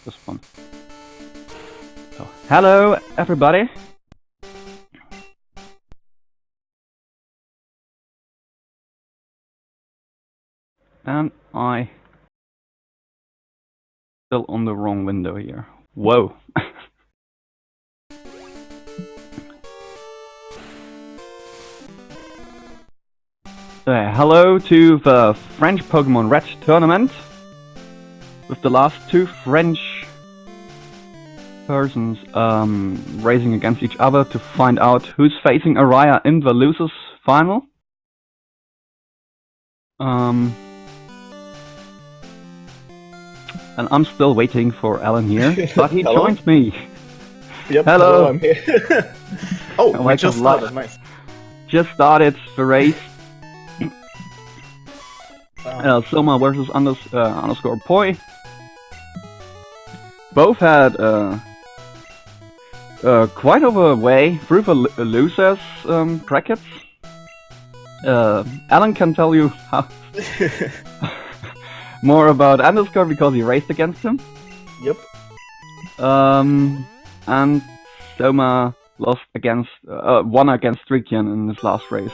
this one. So, hello everybody. And I still on the wrong window here. Whoa. Hello to the French Pokemon Red tournament with the last two French persons racing against each other to find out who's facing Araya in the losers final. And I'm still waiting for Alan here, but he joined me. Yep, hello, I'm here. Oh, we just started, nice. Just started the race. Soma versus UnderscorePoY. Both had quite of a way through the losers brackets. Alan can tell you how more about Underscore because he raced against him. Yep. And Soma lost against won against Trikian in his last race.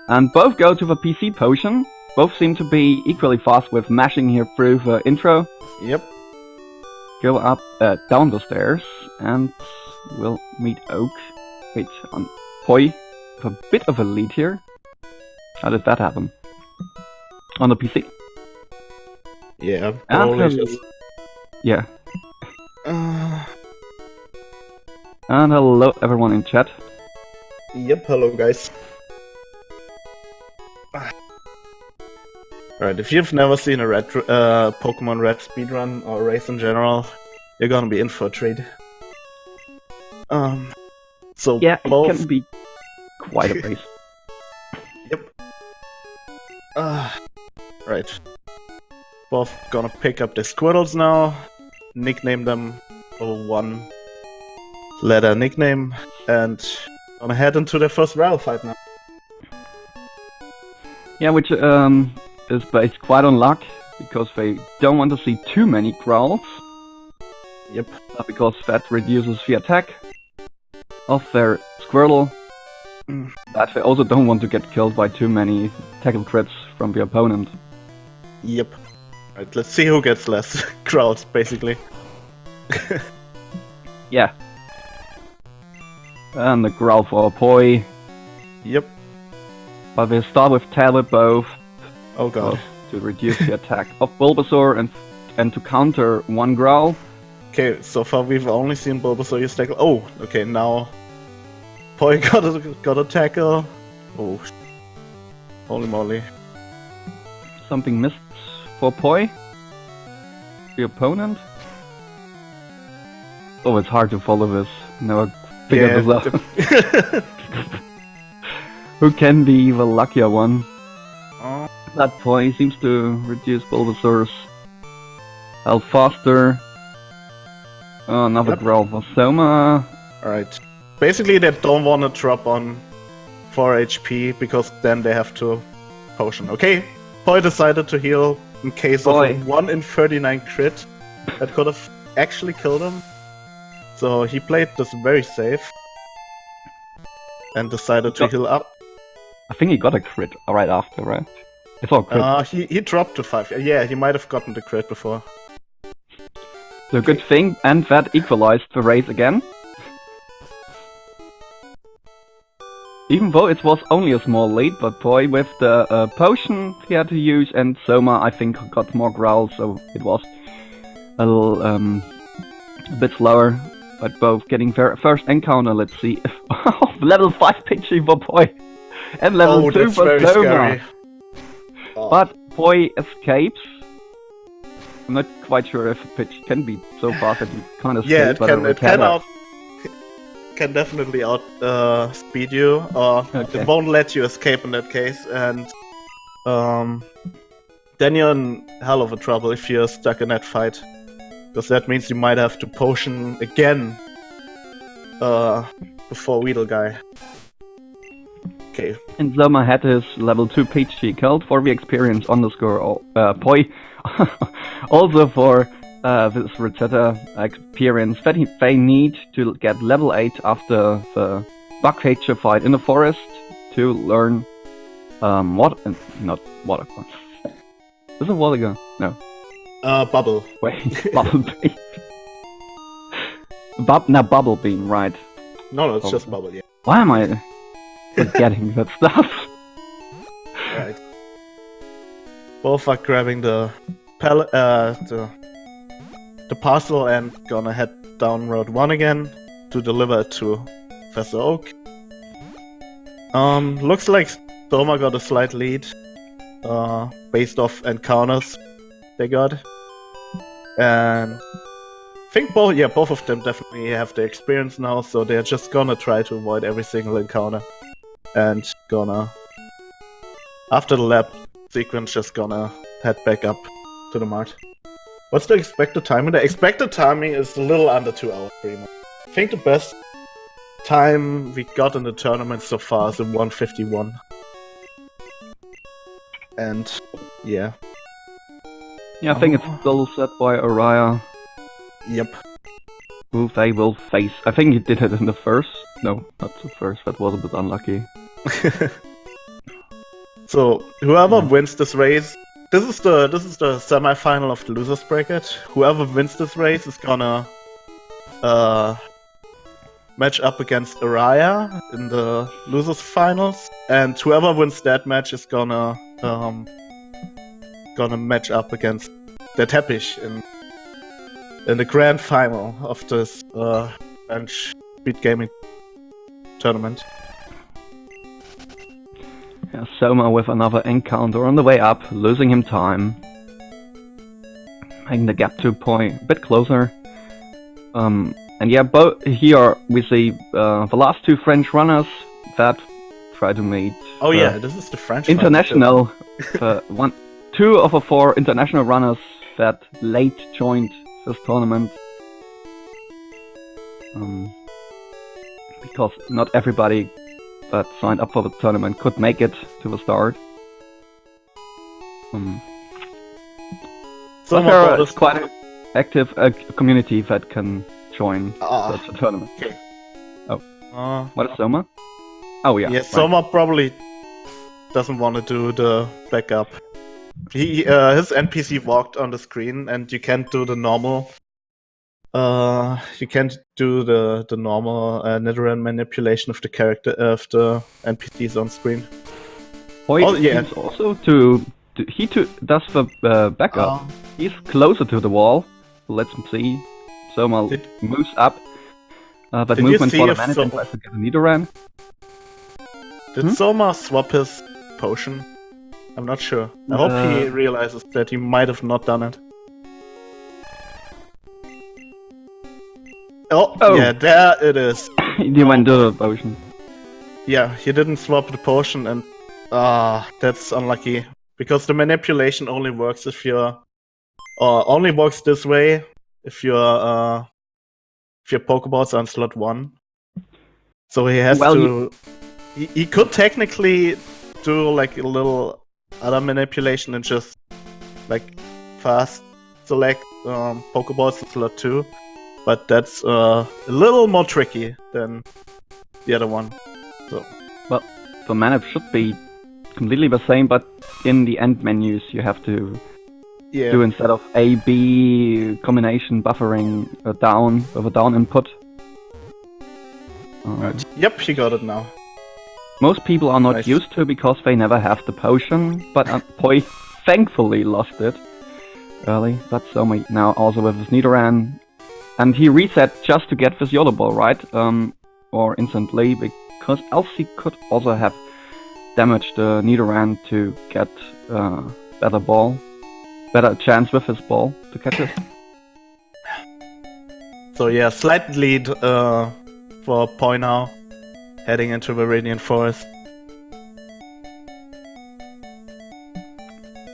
And both go to the PC potion. Both seem to be equally fast with mashing here through the intro. Yep. Go up, down the stairs, and we'll meet Oak. Wait, on Poy with a bit of a lead here. How did that happen? On the PC. Yeah. Yeah. And hello everyone in chat. Yep, hello guys. Alright, if you've never seen a Red Pokemon Red speedrun or race in general, you're gonna be in for a treat. So yeah, both... it can be quite a race. Yep. Right. Both gonna pick up the Squirtles now, nickname them for one letter nickname, and gonna head into their first rival fight now. Yeah, which is based quite on luck, because they don't want to see too many growls. Yep. Because that reduces the attack of their Squirtle. But they also don't want to get killed by too many tackle crits from the opponent. Yep. Right, let's see who gets less growls, basically. Yeah. And the growl for Poy. Yep. But we'll start with Talbot both. Oh god. To reduce the attack of Bulbasaur and to counter one growl. Okay, so far we've only seen Bulbasaur use tackle. Oh, okay, now Poy got a tackle. Oh, holy moly. Something missed for Poy. The opponent. Oh, it's hard to follow this. Never figured this out. Who can be the luckier one? That Poy seems to reduce Bulbasaur's health faster. Another growl for Soma. Alright. Basically they don't want to drop on 4 HP because then they have to potion. Okay, Poy decided to heal in case of a 1 in 39 crit that could have actually killed him. So he played this very safe and decided to heal up. I think he got a crit right after, right? I saw a crit. He dropped to 5. Yeah, he might have gotten the crit before. So good thing, and that equalized the race again. Even though it was only a small lead, but Poy with the potion he had to use, and Soma I think got more growls, so it was a little a bit slower. But both getting their first encounter, let's see. Level 5 Pidgey for Poy, and level 2 for Soma. Oh. But Poy escapes. I'm not quite sure if a pitch can be so fast that you can't escape. Yeah, it can definitely out speed you, or it won't let you escape in that case, and then you're in hell of a trouble if you're stuck in that fight, because that means you might have to potion again before Weedle Guy. Okay. And Soma had his level 2 Pidgey killed for the experience Underscore Poy. Also for this Rosetta experience that they need to get level 8 after the bug creature fight in the forest to learn not water gun. Is it water gun? No. Bubble. Wait, bubble beam. Bubble beam, right? No, it's just bubble. Yeah. Why am I forgetting that stuff? Right. Both are grabbing the parcel and gonna head down Road 1 again to deliver it to Professor Oak. Looks like Stoma got a slight lead, based off encounters they got. And I think both of them definitely have the experience now, so they're just gonna try to avoid every single encounter. And gonna, after the lab sequence, just gonna head back up to the mart. What's the expected timing? The expected timing is a little under 2 hours, pretty much. I think the best time we got in the tournament so far is a 1:51. And yeah. Yeah, I think it's still set by Araya. Yep. Who they will face. I think he did it in the first. No, not the first. That was a bit unlucky. So whoever wins this race, this is the semi-final of the losers bracket. Whoever wins this race is gonna match up against Araya in the losers finals, and whoever wins that match is gonna match up against the Teppich in the grand final of this bench speed gaming tournament. Yeah, Soma with another encounter on the way up, losing him time. Making the gap to Poi a bit closer. And yeah, here we see the last two French runners that try to meet. Oh yeah, this is the French international. Two of the 4 international runners that late joined this tournament. Because not everybody that signed up for the tournament could make it to the start. So there is quite an active community that can join such a tournament. Okay. Oh. What is Soma? Oh yeah. Yeah, right. Soma probably doesn't want to do the backup. His NPC walked on the screen, and you can't do the normal. You can't do the normal Nidoran manipulation of the character of the NPCs on screen. He's also he does the backup. He's closer to the wall. Let's see. Soma moves up. That movement for the management tries to get a Nidoran. Did Soma swap his potion? I'm not sure. I hope he realizes that he might have not done it. Oh, yeah, there it is. He went to the potion. Yeah, he didn't swap the potion, and that's unlucky. Because the manipulation only works if you're... only works this way if your Pokeballs are on slot 1. So he has to... He could technically do like a little other manipulation and just like fast select Pokeballs in slot 2. But that's a little more tricky than the other one. So. Well, the manip should be completely the same, but in the end menus you have to do instead of A-B combination buffering a down with a down input. Right. Yep, you got it now. Most people are not used to because they never have the potion, but Poi thankfully lost it early. But Soma now also with his Nidoran. And he reset just to get this Yellow Ball, right? Or instantly, because else he could also have damaged the Nidoran to get better chance with his ball to catch it. So yeah, slight lead for Poi now, heading into the Radiant Forest.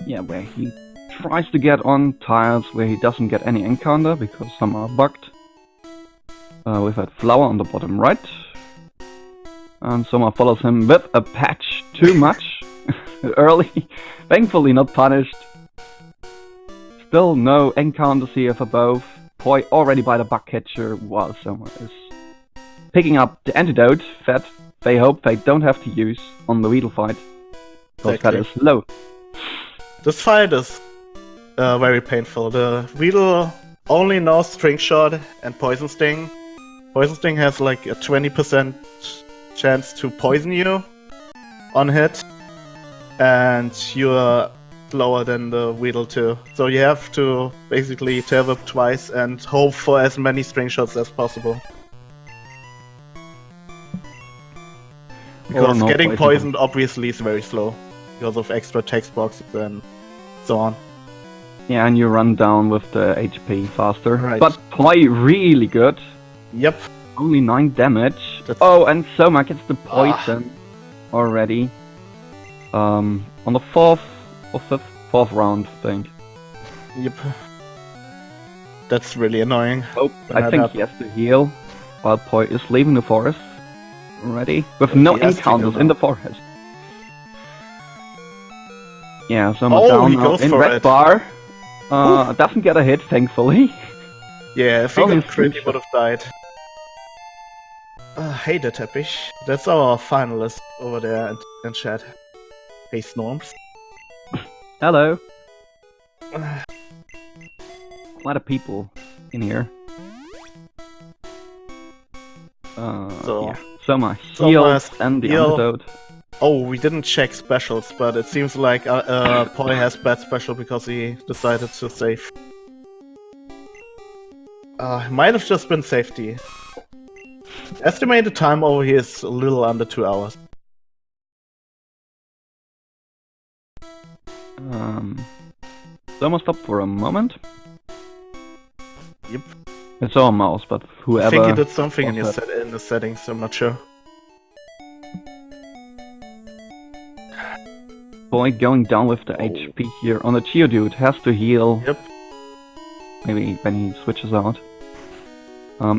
Yeah, where he tries to get on tiles where he doesn't get any encounter because some are bugged. With that flower on the bottom right. And Soma follows him with a patch too much early. Thankfully not punished. Still no encounters here for both. Poi already by the bug catcher while Soma is picking up the antidote that they hope they don't have to use on the Weedle fight. Because that is low. This fight is very painful. The Weedle only knows String Shot and Poison Sting. Poison Sting has like a 20% chance to poison you on hit. And you're lower than the Weedle too. So you have to basically tail whip twice and hope for as many String Shots as possible. Because getting poisoned obviously is very slow. Because of extra text boxes and so on. Yeah, and you run down with the HP faster. Right. But Poi really good. Yep. Only 9 damage. Oh, and Soma gets the poison already. On the 4th or 4th round, I think. Yep. That's really annoying. Oh, I think he has to heal while Poi is leaving the forest already. With no encounters in the forest. Yeah, Soma down now in red bar. Doesn't get a hit, thankfully. Yeah, if he got crit, he would have died. Hey there, Teppich. That's our finalist over there in chat. Hey, Snorms. Hello. Quite a people in here. Yeah. Soma heals and the antidote. Oh, we didn't check specials, but it seems like Poi has bad special because he decided to save. Might have just been safety. Estimated time over here is a little under 2 hours. Soma stop for a moment. Yep. It's our mouse, but whoever. I think he did something in the settings. I'm not sure. Boy going down with the HP here on the Geodude has to heal. Yep. Maybe when he switches out.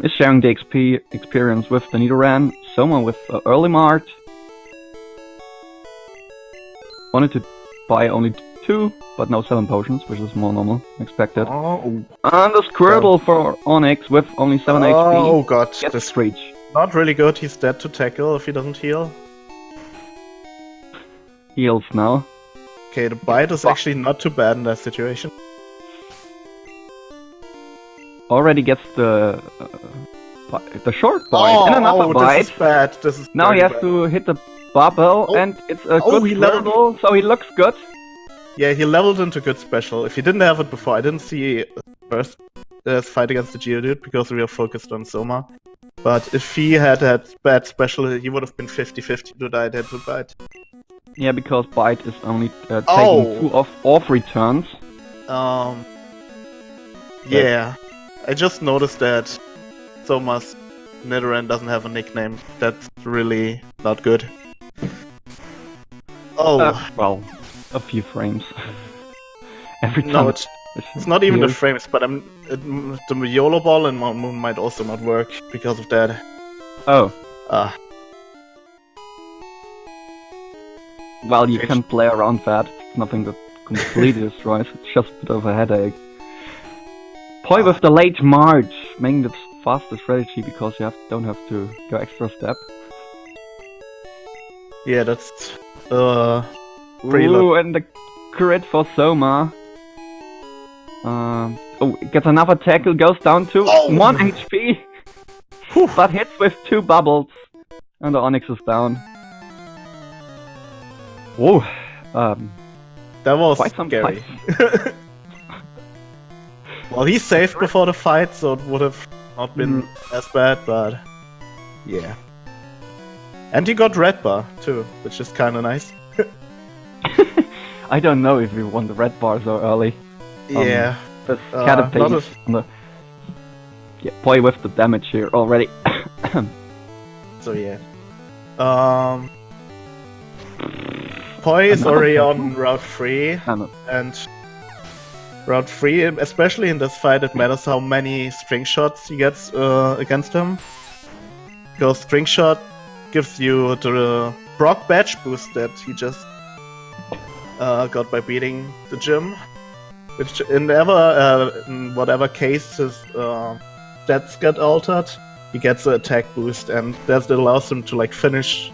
Is sharing the XP experience with the Nidoran. Soma with early Mart. Wanted to buy only 2, but now 7 potions, which is more normal, expected. Oh. And the Squirtle for Onyx with only 7 HP. Oh god, this Screech. Not really good. He's dead to tackle if he doesn't heal. Heals now. Okay, the bite is actually not too bad in that situation. Already gets the short bite and another bite. This is bad. This is now he has to hit the bubble and it's a good level, so he looks good. Yeah, he leveled into good special. If he didn't have it before, I didn't see first fight against the Geodude because we were focused on Soma. But if he had bad special, he would have been 50-50 to die dead to bite. Yeah, because bite is only taking 2 off returns. Yeah. I just noticed that Soma's Nidoran doesn't have a nickname. That's really not good. Well, a few frames. Every time. No, it's not even the frames, but the YOLO ball in Mount Moon might also not work because of that. Oh. Well, you can play around that. It's nothing that completely destroys. It's just a bit of a headache. Poi with the late March, making the faster strategy because you don't have to go extra step. Yeah, that's pretty low. And the crit for Soma. Gets another tackle, goes down to 1 HP. But hits with 2 bubbles. And the Onyx is down. Whoa. That was quite scary. Well, he saved before the fight, so it would have not been as bad, but yeah. And he got red bar too, which is kind of nice. I don't know if we won the red bar so early. Yeah. Caterpillar on the Poi with the damage here already. So yeah. Poi is already on Route 3, and Route 3, especially in this fight, it matters how many string shots he gets against him. Because string shot gives you the Brock badge boost that he just got by beating the gym. Which in whatever case his stats get altered, he gets an attack boost, and that allows him to like finish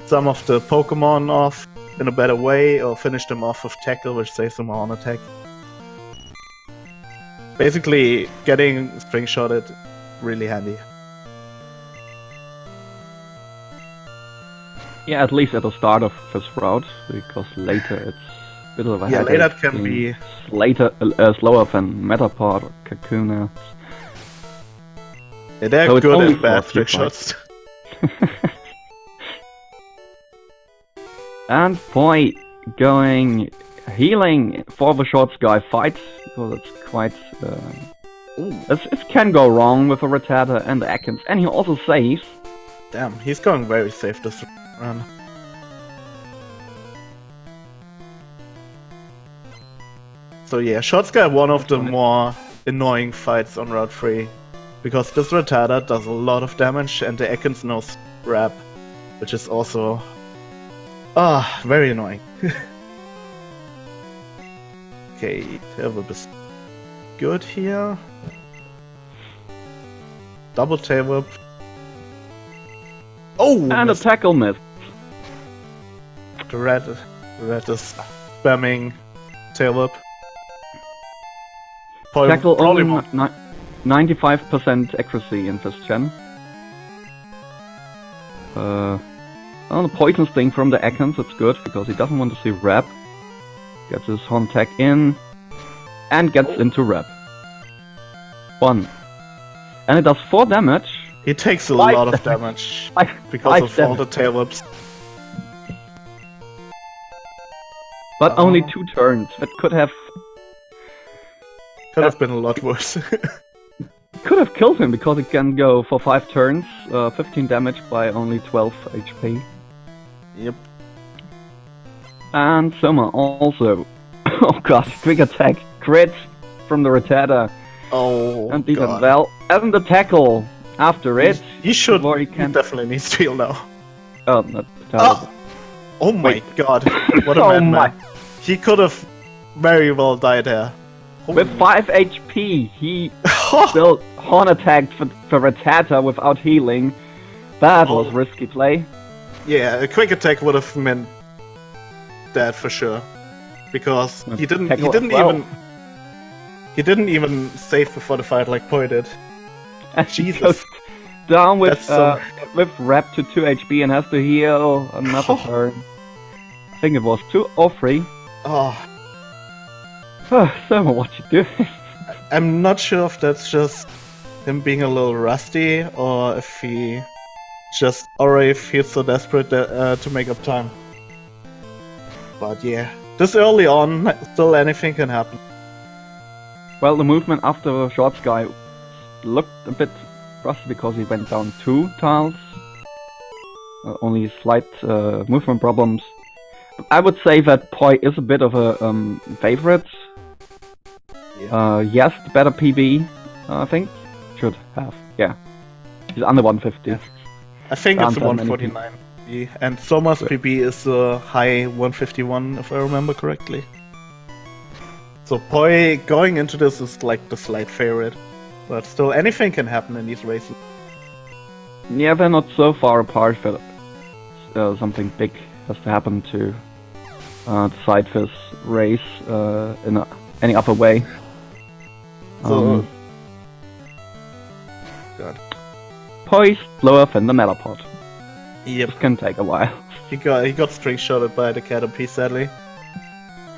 some of the Pokemon off in a better way, or finish them off with tackle, which saves them on attack. Basically, getting string shotted really handy. Yeah, at least at the start of his route, because later it's a bit of a headache. Later it can be slower than Metapod or Kakuna. Yeah, they're so good at bad trick shots. And Poy going healing for the short sky fight, because it's quite... it can go wrong with a Rattata and the Ekans, and he also saves. Damn, he's going very safe this run. So yeah, short sky one of the more annoying fights on Route 3. Because this Rattata does a lot of damage, and the Ekans knows Wrap, which is also very annoying. Okay, Tail Whip is good here. Double Tail Whip. Oh! And a tackle miss. The red is spamming Tail Whip. Tackle only 95% accuracy in this gen. On the poison sting from the Ekans, it's good because he doesn't want to see Wrap. Gets his horn attack in and gets into Wrap. 1. And it does 4 damage. He takes a lot of damage because of all the tail whips. But only 2 turns. That could have been a lot worse. Could have killed him because it can go for 5 turns, 15 damage by only 12 HP. Yep. And Soma also. Oh god, quick attack, crit from the Rattata. Oh, and beat him well. And the tackle after it. He definitely needs to heal now. Oh, not oh my god, what a madman. He could have very well died there. With 5 HP, he still horn attacked for Rattata without healing. That was risky play. Yeah, a quick attack would have meant that for sure, because he didn't even save before the fight like Poy did. And Jesus. He goes down with Wrap to 2 HP and has to heal another turn. I think it was 2 or 3. So what you do? I'm not sure if that's just him being a little rusty, or if he just already feels so desperate to make up time. But yeah, this early on, still anything can happen. Well, the movement after the short sky looked a bit rusty because he went down 2 tiles. Only slight movement problems. I would say that Poy is a bit of a favorite. Yeah. Yes, the better PB, I think. Should have, yeah. He's under 150. Yeah. I think it's a 149. And Soma's PB is a high 151, if I remember correctly. So Poy going into this is like the slight favorite. But still, anything can happen in these races. Yeah, they're not so far apart that something big has to happen to decide this race in any other way. God. Poy's lower than the Metapod. Yep. This can take a while. He got string shotted by the Caterpie, sadly.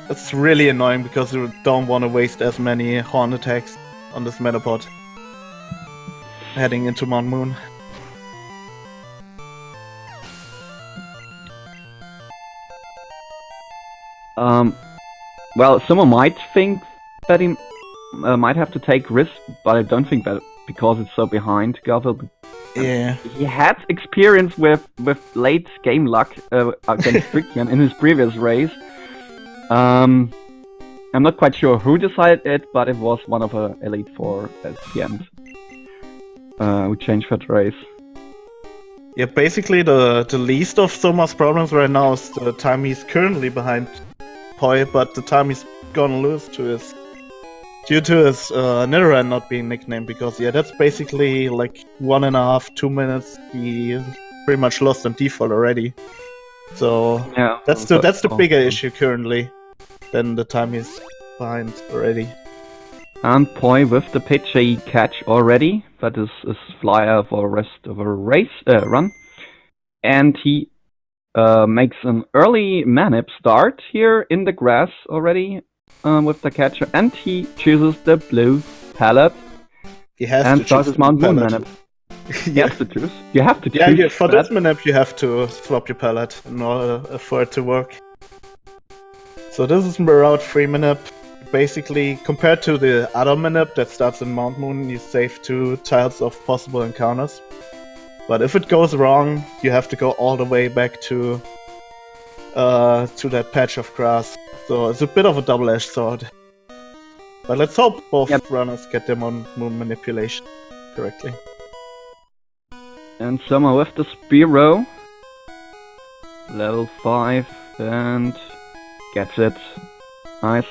It's really annoying because you don't want to waste as many horn attacks on this Metapod heading into Mount Moon. Well, someone might think that he might have to take risk, but I don't think that because it's so behind Garfield. Yeah. He had experience with late game luck against Friction in his previous race. I'm not quite sure who decided it, but it was one of the Elite Four at the end who changed that race. Yeah, basically the least of Soma's problems right now is the time he's currently behind Poy, but the time he's gonna lose to is the time he's gonna lose to is Garfield. Because Poy due to his Nidoran not being nicknamed, because yeah, that's basically like 1.5, 2 minutes. He pretty much lost on default already. So Yeah, that's the bigger issue currently than the time he's behind already. And Poi with the pitchy catch already. That is flyer for the rest of a run. And he makes an early Manip start here in the grass already with the catcher. And he chooses the blue palette. He has and to starts choose his Mount Moon palette. Manip. You have to choose. You have to choose. Yeah, for this Manip you have to swap your palette in order for it to work. So this is Route 3 Manip. Basically, compared to the other Manip that starts in Mount Moon, you save 2 tiles of possible encounters. But if it goes wrong, you have to go all the way back to that patch of grass. So it's a bit of a double-edged sword. But let's hope both runners get their Moon manipulation correctly. And Summer with the Spearow. Level 5 and gets it. Nice.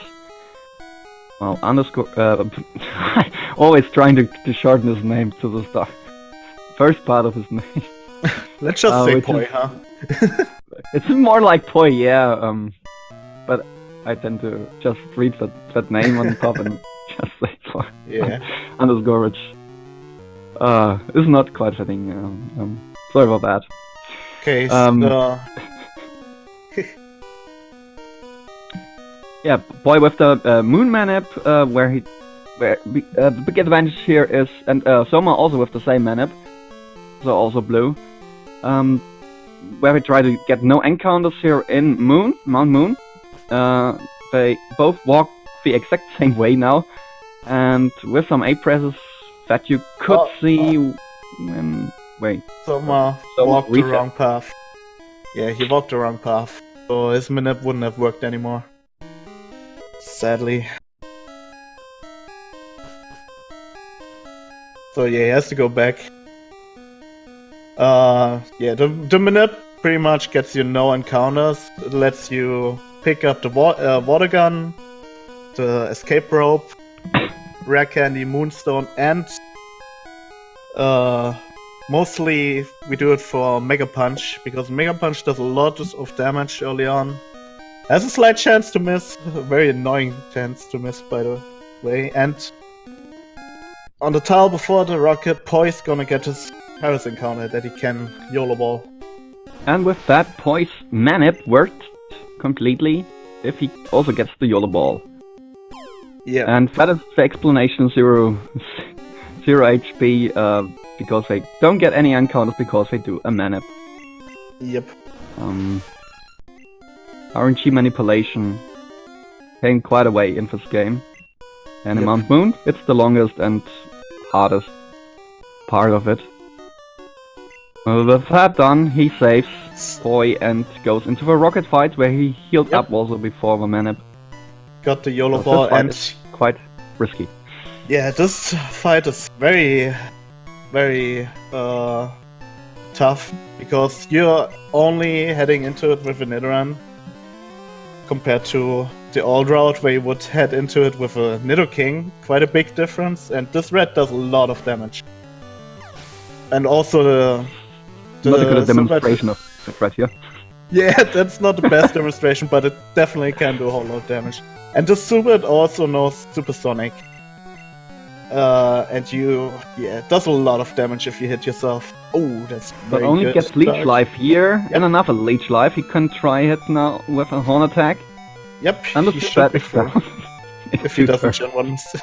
Well, underscore. Always trying to shorten his name to the start. First part of his name. Let's just say Poi, huh? It's more like Poi, yeah. But I tend to just read that name on top and just say Poi. Yeah. Underscore, which is not quite fitting. Sorry about that. Okay. Yeah, Boy with the Moon Manip, where the big advantage here is, and Soma also with the same Manip, so also blue, where we try to get no encounters here in Mount Moon. They both walk the exact same way now, and with some A presses that you could see when... Wait. Soma walked the wrong path. Yeah, he walked the wrong path, so his Manip wouldn't have worked anymore. Sadly. So yeah, he has to go back. Yeah, the Manip pretty much gets you no encounters. It lets you pick up the water gun, the escape rope, rare candy, moonstone, and mostly we do it for Mega Punch, because Mega Punch does a lot of damage early on. Has a slight chance to miss, a very annoying chance to miss, by the way. And on the tile before the rocket, Poi's gonna get his Paris encounter that he can YOLO ball. And with that, Poi's Manip worked completely if he also gets the YOLO ball. Yeah. And that is the explanation, 0 HP, because they don't get any encounters because they do a Manip. Yep. RNG manipulation came quite a way in this game. And in Mount Moon, it's the longest and hardest part of it. With that done, he saves Poi and goes into the rocket fight where he healed up also before the Manip. Got the YOLO ball and... It's quite risky. Yeah, this fight is very, very tough, because you're only heading into it with a Nidoran, compared to the old route where you would head into it with a Nidoking. Quite a big difference, and this red does a lot of damage. And also the not a good demonstration of the threat here. Yeah, that's not the best demonstration, but it definitely can do a whole lot of damage. And the Super also knows Supersonic. And it does a lot of damage if you hit yourself. Oh, that's very But only good. gets Leech Life here, and another Leech Life. He can try it now with a Horn Attack. Yep, and the he should be down. if he doesn't Gen 1 miss.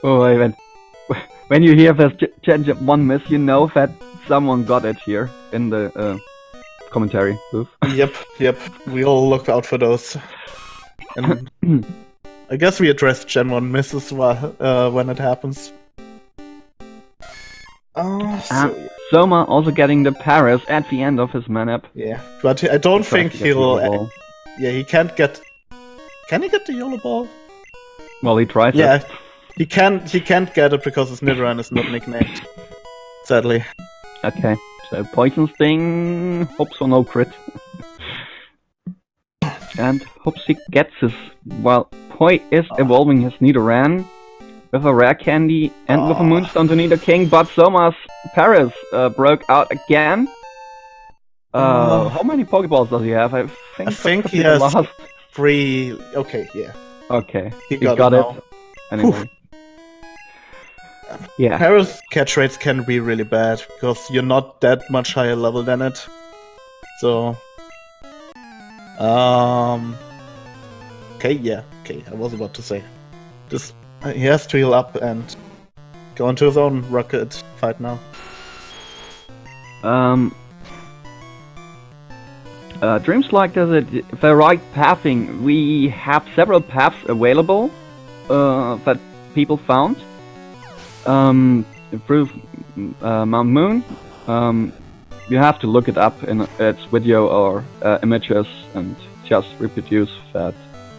Oh, when you hear this Gen 1 miss, you know that someone got it here in the commentary booth. Yep, we all look out for those. And I guess we address Gen 1 misses when it happens. Soma also getting the Paris at the end of his Manip. Yeah, but I don't think he'll... Yeah, he can't get... Can he get the YOLO ball? Well, he tries it. He can't get it because his Nidoran is not nicknamed. Sadly. Okay, so Poison Sting, hopes for no crit. and hopes he gets his. While Poi is evolving his Nidoran with a rare candy and with a Moonstone to Nidoking, but Soma's Paris broke out again. How many Pokeballs does he have? I think he has 3. Okay, yeah. Okay, he got it. Anyway. Yeah. Paris catch rates can be really bad because you're not that much higher level than it. So, okay, yeah, okay. I was about to say, this he has to heal up and go into his own rocket fight now. Dreams like there's the right pathing. We have several paths available that people found. Through Mount Moon. You have to look it up in its video or images and just reproduce that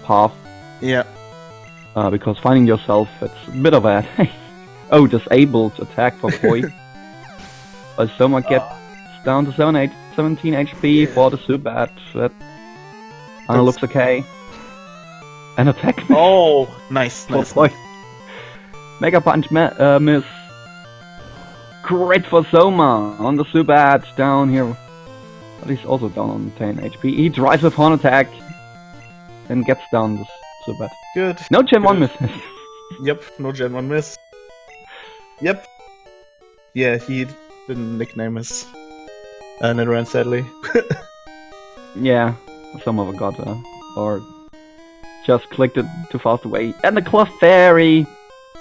path. Yeah. Because finding yourself, it's a bit of a disabled attack for Poi. But Soma gets down to 17 HP for the Zubat. That looks okay. An attack. Oh, nice. Poi. Mega Punch miss. Great for Soma on the Zubat down here. But he's also down on 10 HP. He drives with Horn Attack and gets down the Zubat. Good. No Gen 1 miss. Yep, no Gen 1 miss. Yep. Yeah, he didn't nickname his Nidoran, sadly. Yeah, Soma forgot or just clicked it too fast away. And the Clefairy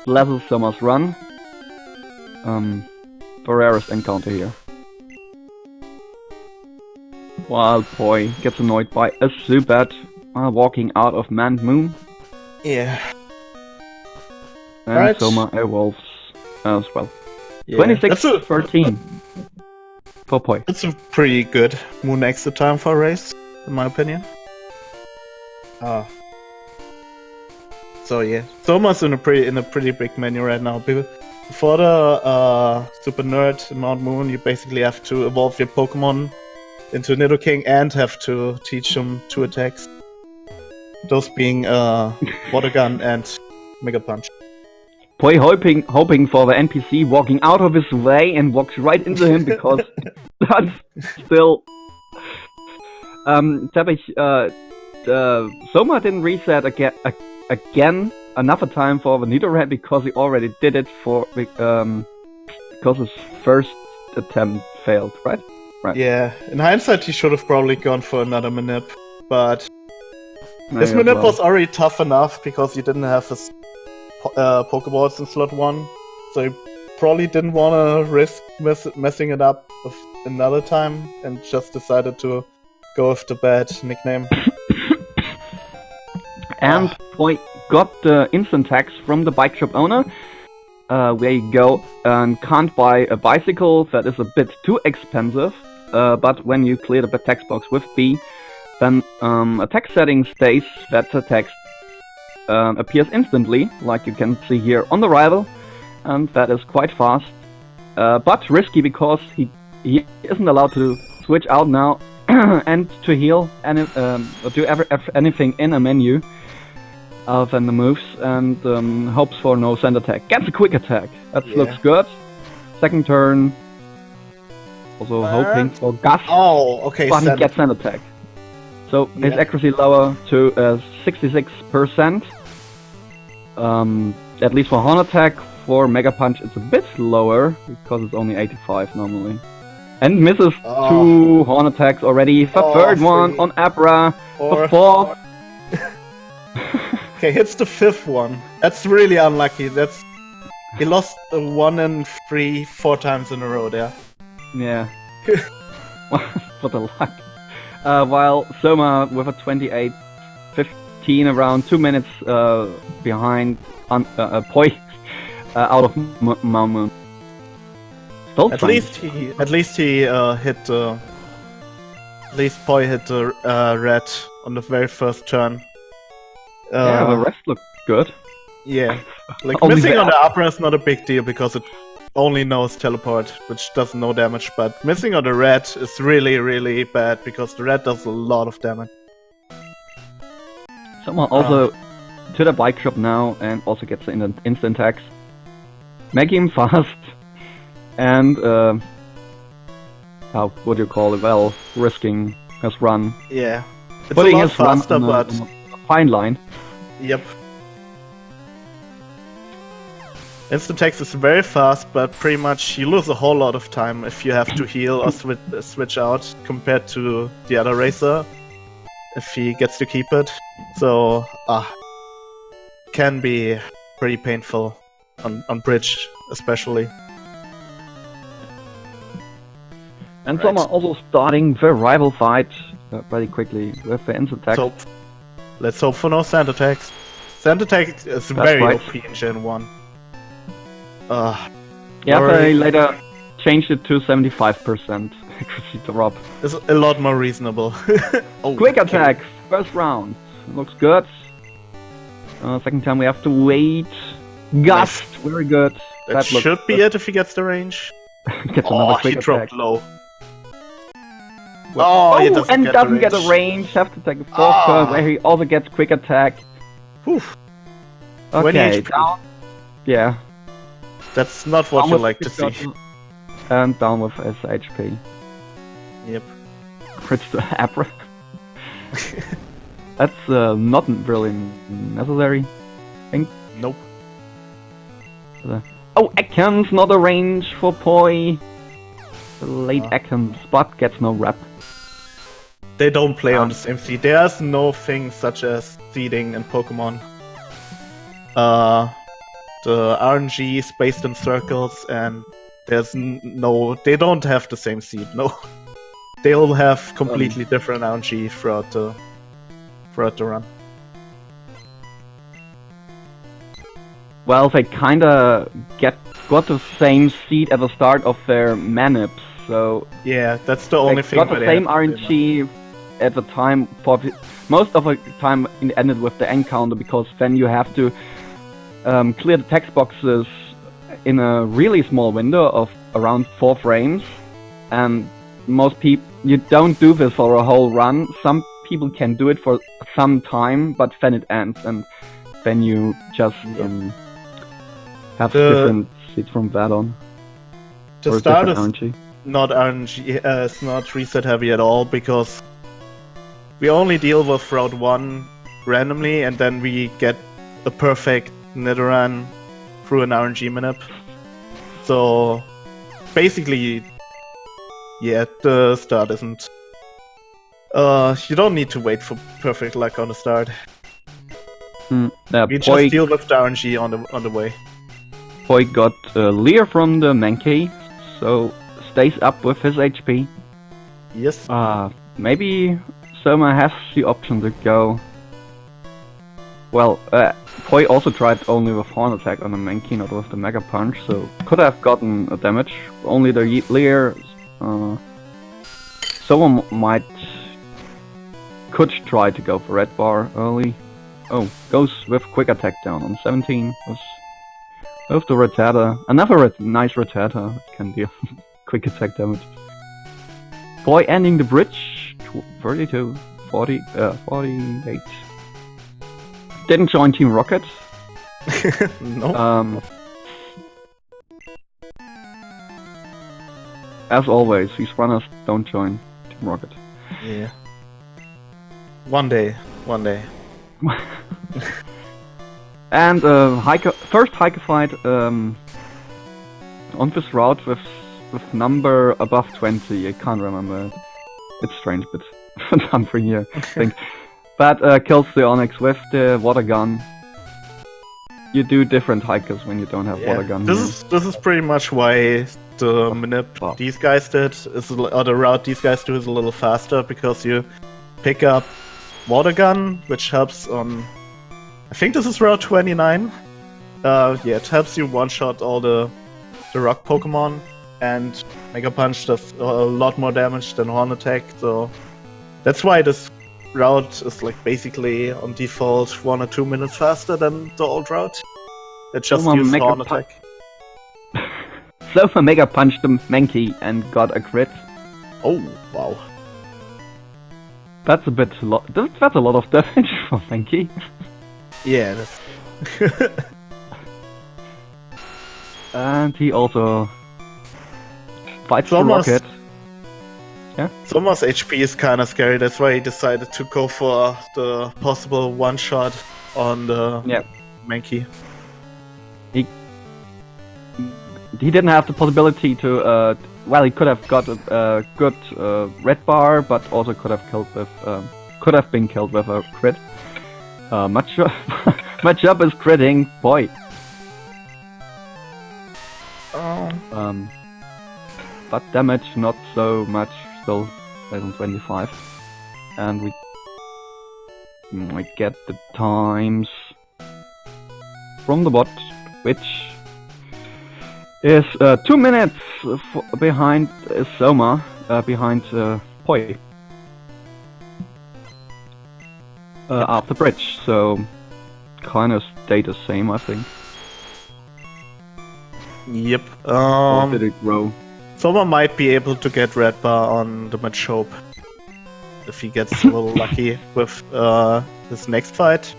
blesses Soma's run. For rarest encounter here. While Poi gets annoyed by a Zubat walking out of Mount Moon. Yeah. And Soma evolves as well. Yeah. 26-13 for Poi. It's a pretty good Moon exit time for a race, in my opinion. So yeah, Soma's in a pretty big menu right now. Before the Super Nerd in Mount Moon, you basically have to evolve your Pokemon into Nidoking and have to teach them 2 attacks. Those being Water Gun and Mega Punch. Poi hoping for the NPC walking out of his way and walks right into him because that's still... Soma didn't reset again another time for the Nidoran because he already did it for because his first attempt failed, right? Right. Yeah, in hindsight he should have probably gone for another Manip, but his Manip was already tough enough because he didn't have his Pokeballs in slot 1, so he probably didn't want to risk messing it up another time and just decided to go with the bad nickname. And Poi got the instant tax from the bike shop owner, where you go and can't buy a bicycle that is a bit too expensive, but when you clear the text box with B, then a text setting states that the text appears instantly, like you can see here on the rival, and that is quite fast, but risky because he isn't allowed to switch out now and to heal or do anything in a menu. Than the moves and hopes for no sand attack. Gets a quick attack. That looks good. Second turn. Also hoping for Gust. Oh, okay. But he gets sand attack. So his accuracy lower to 66%. At least for Horn Attack. For Mega Punch it's a bit lower because it's only 85 normally. And misses 2 Horn Attacks already. The third one on Abra. The fourth. Okay, hits the 5th one. That's really unlucky. He lost 1 in 3 4 times in a row there. Yeah. What a luck. While Soma with a 28-15 around 2 minutes behind Poi out of Mount Moon. At least he hit Poi hit the red on the very first turn. Yeah, the rest looked good. Yeah, like missing on the upper is not a big deal because it only knows teleport, which does no damage, but missing on the red is really, really bad because the red does a lot of damage. Someone also to the bike shop now and also gets the instant attacks. Make him fast and how would you call it? Well, risking his run. Yeah. It's Putting a lot his run faster, on but a fine line. Yep. Instant text is very fast, but pretty much you lose a whole lot of time if you have to heal or switch out compared to the other racer if he gets to keep it. So, can be pretty painful on bridge, especially. And someone also starting the rival fight very quickly with the instant attack. So, let's hope for no sand attacks. Sand attack is very OP in Gen 1. Yeah, they later changed it to 75% accuracy drop. It's a lot more reasonable. Quick attack, first round. Looks good. Second time we have to wait. Gust, very good. That should be it if he gets the range. Gets another quick he attack. dropped low. He doesn't get a range. Have to take a fourth turn where he also gets quick attack. Whew. Okay, down. Yeah. That's not what you like to see. And down with his HP. Yep. Crits to Abra. That's not really necessary, I think. Nope. Ekans, not a range for Poi. The late Ekans, but gets no rep. They don't play on the same seed. There's no thing such as seeding in Pokemon. The RNG is based in circles, and there's they don't have the same seed, no. They'll have completely different RNG throughout the run. Well, they kinda got the same seed at the start of their manips, so... Yeah, that's the only thing. Got the same RNG at the time, most of the time it ended with the encounter, because then you have to clear the text boxes in a really small window of around 4 frames, and most people, you don't do this for a whole run. Some people can do it for some time, but then it ends, and then you just have different seeds from that on. The start is not RNG, it's not reset heavy at all, because we only deal with Route 1 randomly, and then we get a perfect Nidoran through an RNG minip. So basically, yeah, the start isn't. You don't need to wait for perfect luck on the start. You just deal with the RNG on the way. Poi got Leer from the Mankey, so stays up with his HP. Yes. Maybe Soma has the option to go. Well, Poi also tried only with Horn Attack on the Mankey, not with the Mega Punch, so could have gotten a damage. Only the Leer. Someone could try to go for Red Bar early. Goes with Quick Attack down on 17. With the Rattata. Another nice Rattata can deal Quick Attack damage. Poi ending the bridge. 32, 40, 48. Didn't join Team Rocket. No. As always, these runners don't join Team Rocket. Yeah. One day. And first Hiker fight on this route with number above 20. I can't remember it. It's strange, but something here, I think. But kills the Onyx with the water gun. You do different hikers when you don't have water gun. This is pretty much why the manip these guys did or the route these guys do is a little faster, because you pick up water gun, which helps on. I think this is Route 29. Yeah, it helps you one-shot all the rock Pokemon, and Mega Punch does a lot more damage than Horn Attack, so that's why this route is like basically on default 1 or 2 minutes faster than the old route. It just uses Horn Attack. Slofa Mega punched the Mankey and got a crit. Oh, wow. That's a bit that's a lot of damage for Frankie. Yeah, that's... And he also fights the Almost- rocket. Yeah? Soma's HP is kinda scary, that's why he decided to go for the possible one-shot on the Mankey. He didn't have the possibility to, well, he could have got a good red bar, but also could have been killed with a crit. Much up is critting, boy. But damage not so much, still less than 25. And we might get the times from the bot, which is 2 minutes behind Soma, behind Poi. After bridge, so kind of stayed the same, I think. Yep. Or did it grow? Soma might be able to get red bar on the Machope if he gets a little lucky with his next fight.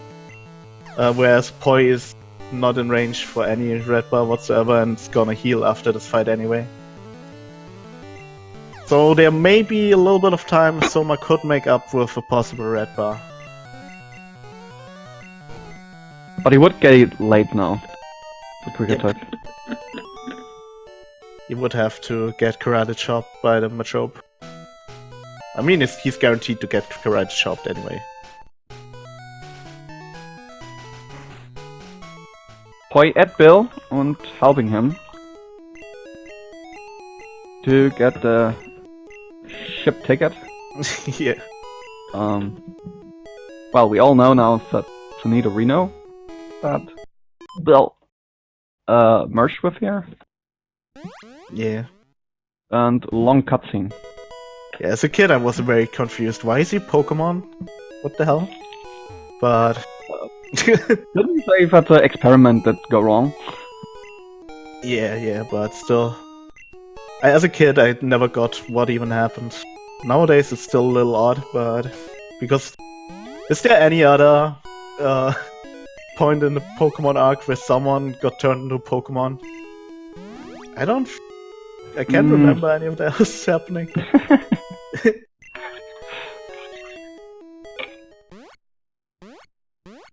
Whereas Poi is not in range for any red bar whatsoever and is gonna heal after this fight anyway. So there may be a little bit of time Soma could make up with a possible red bar. But he would get it late now. The quick attack. He would have to get karate chopped by the Machope. I mean, he's guaranteed to get karate chopped anyway. Poi at Bill and helping him to get the ship ticket. Yeah. Well, we all know now that Sunita Reno that Bill merged with here. Yeah. And long cutscene. Yeah, as a kid I was very confused. Why is he Pokemon? What the hell? But... Didn't say that's an experiment that go wrong. Yeah, but still... as a kid I never got what even happened. Nowadays it's still a little odd, but... Because... Is there any other point in the Pokemon arc where someone got turned into Pokemon? I can't remember any of that else happening.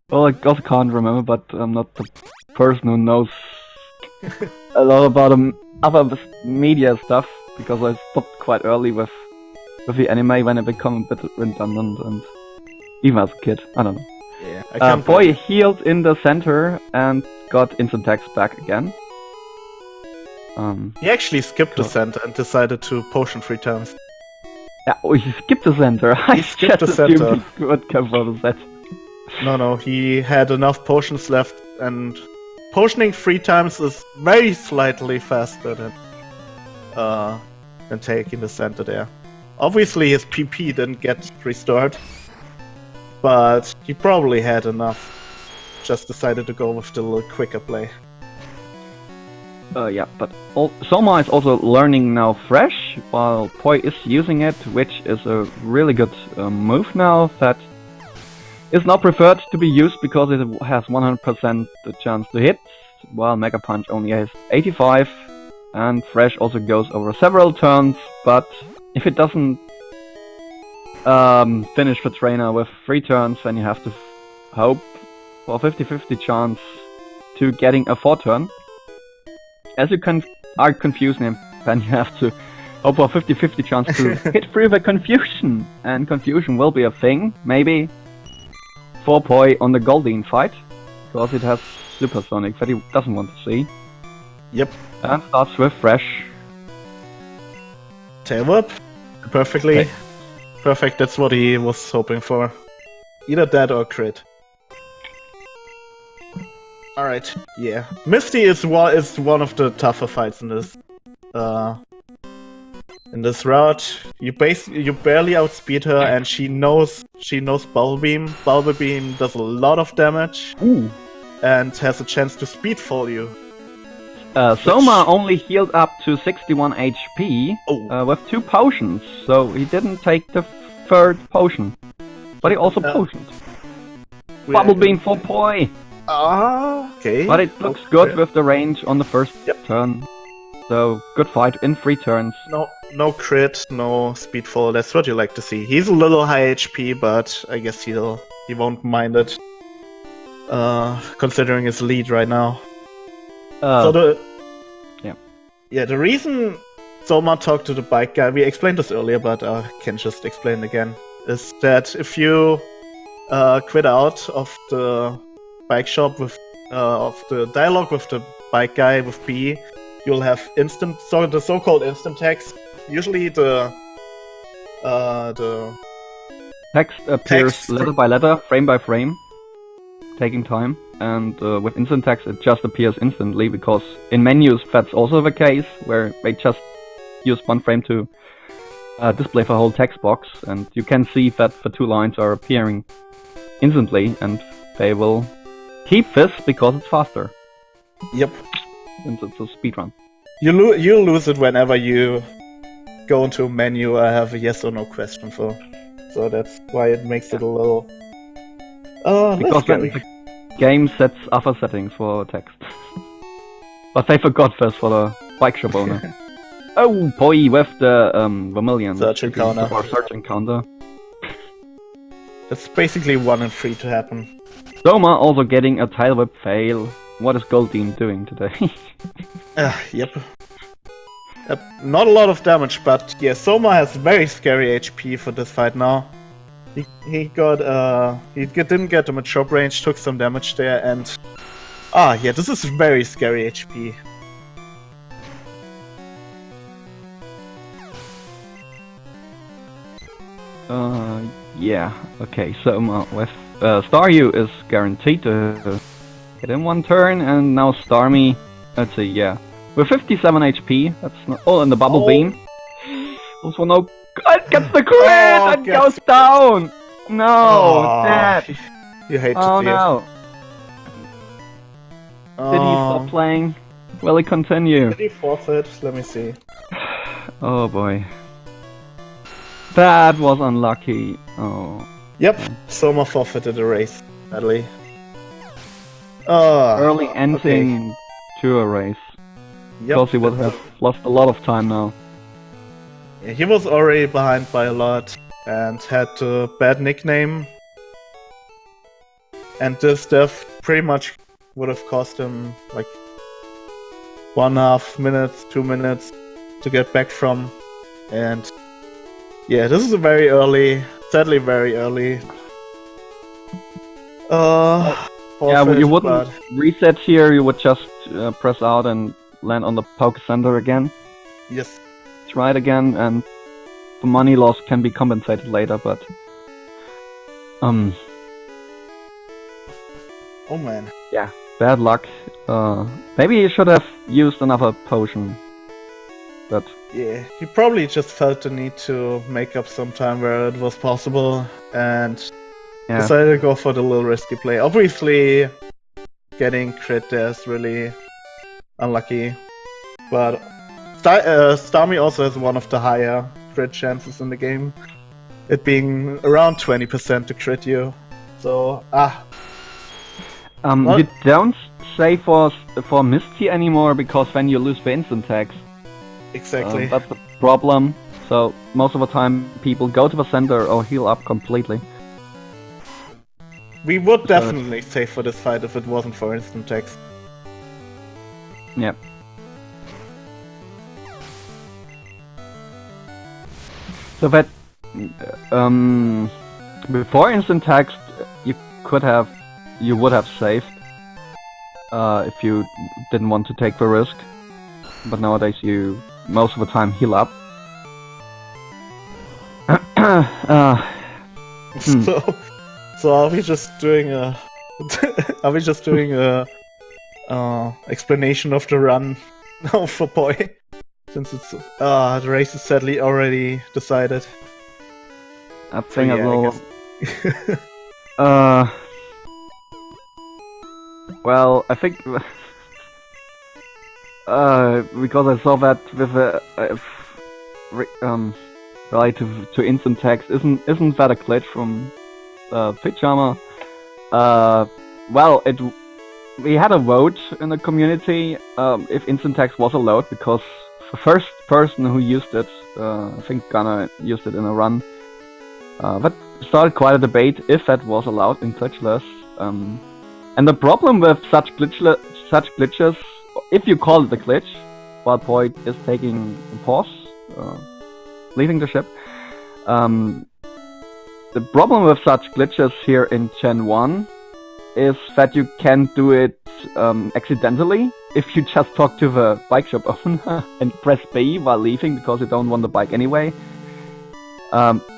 Well, I also can't remember, but I'm not the person who knows a lot about other media stuff, because I stopped quite early with the anime when it became a bit redundant, and even as a kid, I don't know. Yeah, I can't Boy healed in the center and got instant attacks back again. He actually skipped the center and decided to potion 3 times. Yeah, oh, he skipped the center. He skipped the center. He would go for the set. No, he had enough potions left, and potioning 3 times is very slightly faster than taking the center there. Obviously his PP didn't get restored, but he probably had enough. Just decided to go with the little quicker play. Yeah, but Soma is also learning now fresh, while Poi is using it, which is a really good move now that is now preferred to be used because it has 100% the chance to hit, while Mega Punch only has 85, and Fresh also goes over several turns, but if it doesn't finish the trainer with 3 turns, then you have to hope for a 50-50 chance to getting a 4 turn. As you are confusing him, then you have to hope for a 50-50 chance to hit through the confusion. And confusion will be a thing, maybe, for Poi on the Goldeen fight, because it has Supersonic that he doesn't want to see. Yep. And starts with Fresh. Tail whip. Perfectly. Okay. Perfect, that's what he was hoping for. Either that or crit. Alright, yeah. Misty is one of the tougher fights in this route. You barely outspeed her, and she knows Bubble Beam. Bubble Beam does a lot of damage. Ooh. And has a chance to speedfall you. Soma only healed up to 61 HP with 2 potions, so he didn't take the third potion. But he also potioned. Bubble Beam for Poi! Okay. But it looks good with the range on the first turn. So, good fight in 3 turns. No crit, no speedfall, that's what you like to see. He's a little high HP, but I guess he won't mind it. Considering his lead right now. The reason Soma talked to the bike guy, we explained this earlier, but I can just explain again, is that if you quit out of the bike shop with of the dialogue with the bike guy with B, you'll have the so-called instant text. Usually the text appears letter by letter, frame by frame, taking time, and with instant text it just appears instantly, because in menus that's also the case, where they just use one frame to display the whole text box, and you can see that the 2 lines are appearing instantly, and they will keep this because it's faster. Yep. And it's a speedrun. You lose it whenever you go into a menu I have a yes or no question for. So that's why it makes it a little... because then the game sets other settings for text. But they forgot this for the bike shop owner. Oh boy, with the Vermilion. Search encounter. Or search encounter. That's basically 1 in 3 to happen. Soma also getting a tail whip fail. What is Goldine doing today? Yep. Not a lot of damage, but yeah, Soma has very scary HP for this fight now. He didn't get the mature range, took some damage there, and yeah, this is very scary HP. Yeah, okay, so with Staryu is guaranteed to get in 1 turn, and now Starmie, let's see, yeah, with 57 HP, that's not... Oh, and the Bubble Beam. Also no... It gets the crit and goes down! No, dead! You hate to oh see no. it. Did he stop playing? Will he continue? Did he forfeit? Let me see. Oh boy. That was unlucky. Oh. Yep, Soma forfeited the race, sadly. Early ending to a race. Yep, because he would have lost a lot of time now. Yeah, he was already behind by a lot and had a bad nickname. And this death pretty much would have cost him like 1.5 minutes, 2 minutes to get back from. And yeah, this is a very early, sadly very early. Yeah, you wouldn't reset here, you would just press out and land on the poke center again. Yes. Try it again, and the money loss can be compensated later, but... Oh man. Yeah, bad luck. Maybe you should have used another potion. But... Yeah, he probably just felt the need to make up some time where it was possible, and decided to go for the little risky play. Obviously, getting crit there is really unlucky, but Starmie also has one of the higher crit chances in the game, it being around 20% to crit you. So you don't say for Misty anymore, because then you lose the instant tags. Exactly. That's the problem. So most of the time people go to the center or heal up completely. We would definitely save for this fight if it wasn't for instant text. Yep. So that before instant text you would have saved if you didn't want to take the risk. But nowadays you most of the time heal up. So are we just doing a explanation of the run now for Poi? Since it's the race is sadly already decided. I think I will. Well, I think because I saw that with relative to instant text. Isn't that a glitch from Pajama? Well, we had a vote in the community if instant text was allowed, because the first person who used it, I think Gunnar used it in a run, that started quite a debate if that was allowed in glitchless. And the problem with such glitches, if you call it a glitch, while Poy is taking a pause, leaving the ship, the problem with such glitches here in Gen 1 is that you can do it accidentally. If you just talk to the bike shop owner and press B while leaving because you don't want the bike anyway,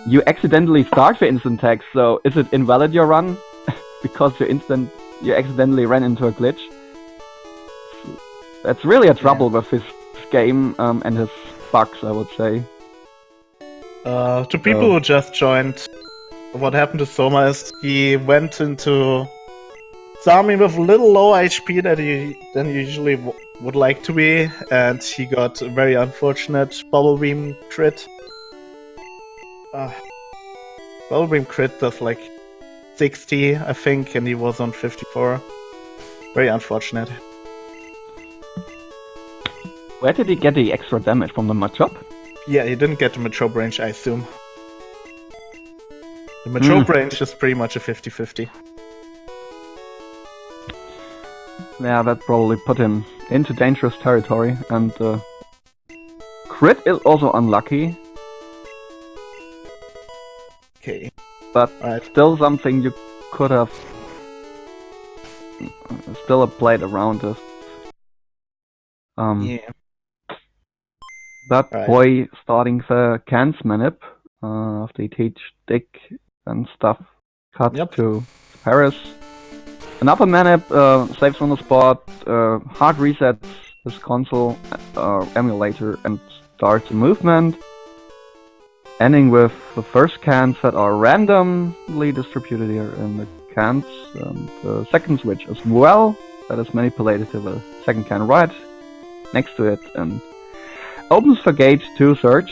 you accidentally start the instant text. So is it invalid your run because you accidentally ran into a glitch? That's really a trouble with this game and his bugs, I would say. To people who just joined, what happened to Soma is he went into the army with a little lower HP than he usually would like to be, and he got a very unfortunate bubble beam crit. Bubble beam crit does like 60, I think, and he was on 54. Very unfortunate. Where did he get the extra damage? From the Machop? Yeah, he didn't get the Machop range, I assume. The Machop range is pretty much a 50-50. Yeah, that probably put him into dangerous territory, and crit is also unlucky. Okay. But still something you could have still played around it. Yeah. That boy starting the cans manip after he teach Dick and stuff cut to Paris. Another manip saves on the spot, hard resets his console emulator and starts a movement. Ending with the first cans that are randomly distributed here in the cans. The second switch as well, that is manipulated to the second can right next to it and opens the gate to search.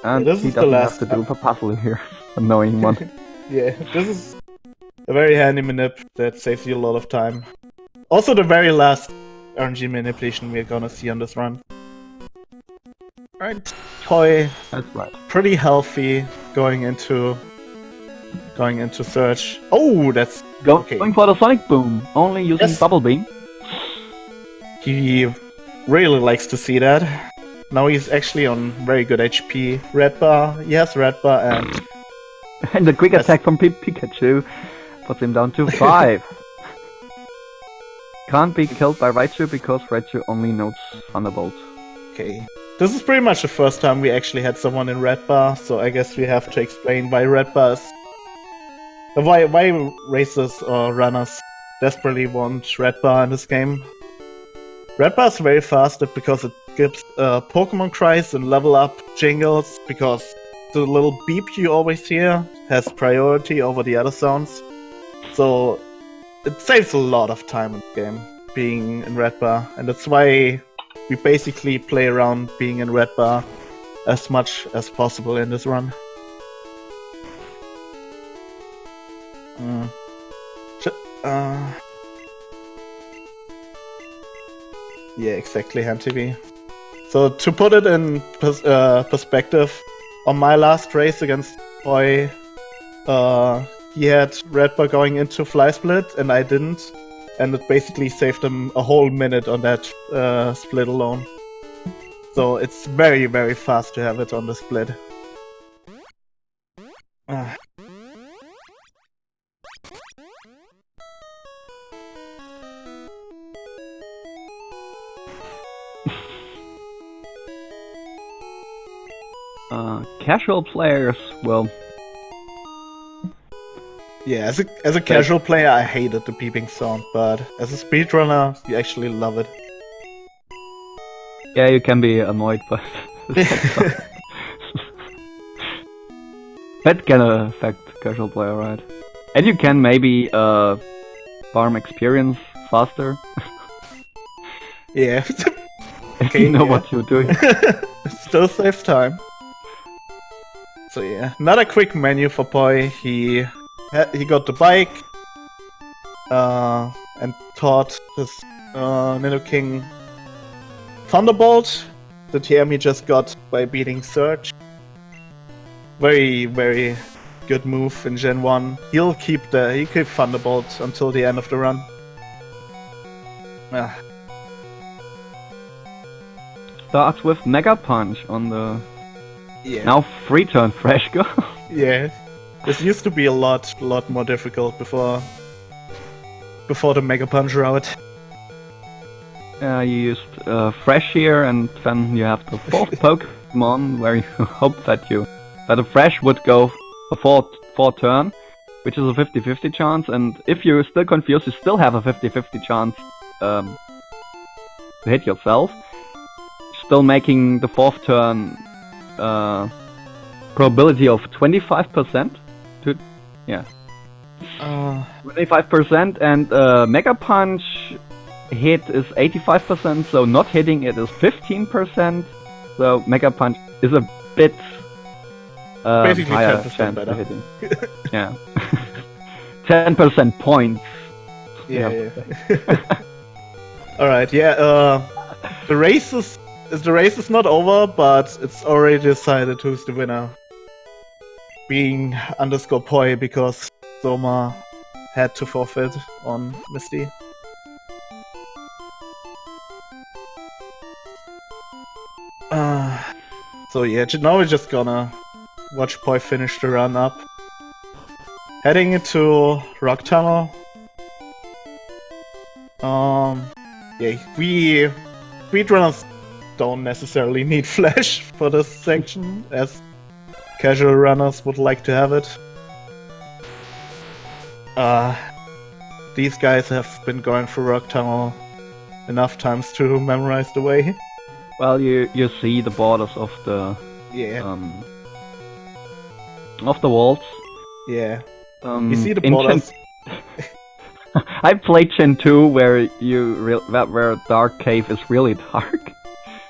And he doesn't have to do the puzzle here, annoying one. Yeah, this is a very handy manip that saves you a lot of time. Also the very last RNG manipulation we're gonna see on this run. Alright, Toy. That's right. Pretty healthy going into search. Oh, that's going for the Sonic Boom, only using Bubble Beam. He really likes to see that. Now he's actually on very good HP. Red bar, yes, red bar, and the quick attack from Pikachu puts him down to 5. Can't be killed by Raichu because Raichu only knows Thunderbolt. Okay. This is pretty much the first time we actually had someone in red bar, so I guess we have to explain why red bars, why racers or runners desperately want red bar in this game. Red bar is very fast because it gives Pokemon cries and level up jingles, because the little beep you always hear has priority over the other sounds. So it saves a lot of time in the game being in red bar, and that's why we basically play around being in red bar as much as possible in this run. Yeah, exactly, hand TV. So to put it in perspective, on my last race against Boy, he had red bar going into fly split and I didn't, and it basically saved him a whole minute on that split alone. So it's very, very fast to have it on the split. Casual players, well... Yeah, as a casual player I hated the beeping sound, but as a speedrunner you actually love it. Yeah, you can be annoyed, but... that can affect casual player, right? And you can maybe farm experience faster. Yeah. If you know what you're doing. It still saves time. So yeah, not a quick menu for Poi. He got the bike, and taught his Nidoking Thunderbolt. The TM he just got by beating Surge. Very, very good move in Gen 1. He'll keep Thunderbolt until the end of the run. Starts with Mega Punch on the Yeah. now 3-turn Fresh Go. Yeah. This used to be a lot more difficult before the Mega Punch route. You used Fresh here, and then you have the fourth Pokemon where you hope that the Fresh would go a fourth turn, which is a 50-50 chance, and if you're still confused, you still have a 50-50 chance to hit yourself. Still making the fourth turn probability of 25% to 25%, and Mega Punch hit is 85%, so not hitting it is 15%. So Mega Punch is a bit basically higher 10% chance better. of hitting. Yeah, 10% points. Yeah. All right. Yeah. The race is not over, but it's already decided who's the winner. Being UnderscorePoY, because Soma had to forfeit on Misty. So yeah, now we're just gonna watch Poi finish the run up. Heading into Rock Tunnel. Yeah, we speedrunners don't necessarily need Flash for this section, as casual runners would like to have it. These guys have been going through Rock Tunnel enough times to memorize the way. Well, you see the borders of the walls. Yeah. You see the in borders. I played Gen 2 where where Dark Cave is really dark,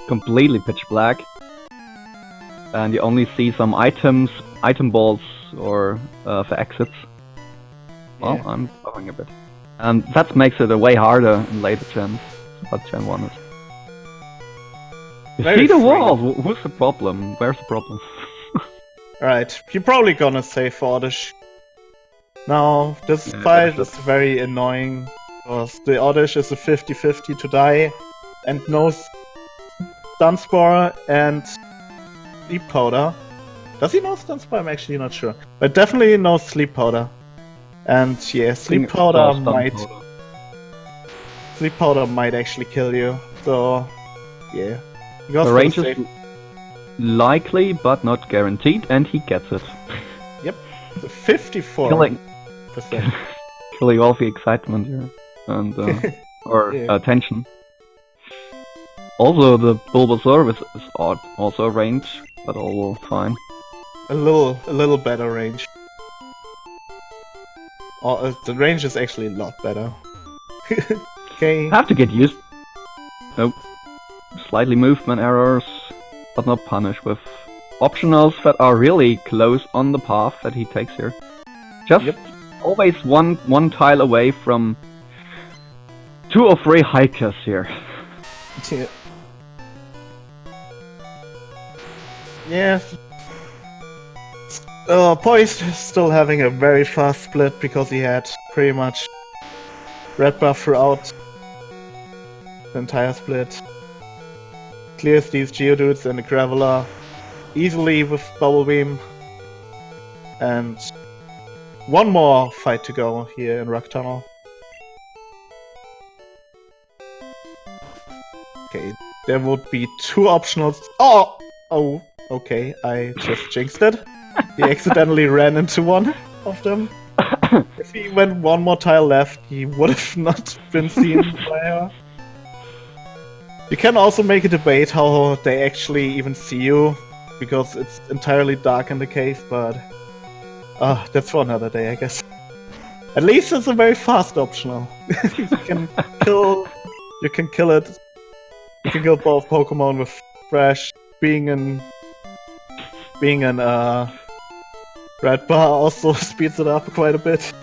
completely pitch black, and you only see some item balls or for exits. Well, Yeah. I'm blowing a bit, and that makes it a way harder in later gens. But Gen 1 is. You Very see the free. walls. What's the problem? Where's the problem? Alright, you're probably gonna save Oddish. Now, this Yeah, fight that's is very annoying, because the Oddish is a 50-50 to die, and no Stun Spore and Sleep Powder. Does he know Stun Spore? I'm actually not sure. But definitely no Sleep Powder. And yeah, Sleep Powder might actually kill you. So, yeah. He goes The for range save. is likely, but not guaranteed, and he gets it. Yep. So 54%. Killing all the excitement here and Yeah. tension. Also, the Bulbasaur is also range, but all fine. A little better range. The range is actually a lot better. Okay. Have to get used. Nope. Slightly movement errors, but not punished with optionals that are really close on the path that he takes here. Just always one tile away from 2 or 3 hikers here. Yeah. Yeah. Poise still having a very fast split because he had pretty much red buff throughout the entire split. Clears these Geodudes and the Graveler easily with Bubble Beam. And one more fight to go here in Rock Tunnel. Okay, there would be 2 optionals. Oh, okay, I just jinxed it. He accidentally ran into one of them. If he went one more tile left, he would have not been seen by her. You can also make a debate how they actually even see you, because it's entirely dark in the cave, but that's for another day, I guess. At least it's a very fast optional. You can kill it. You can kill both Pokemon with Fresh. Being an Red bar also speeds it up quite a bit.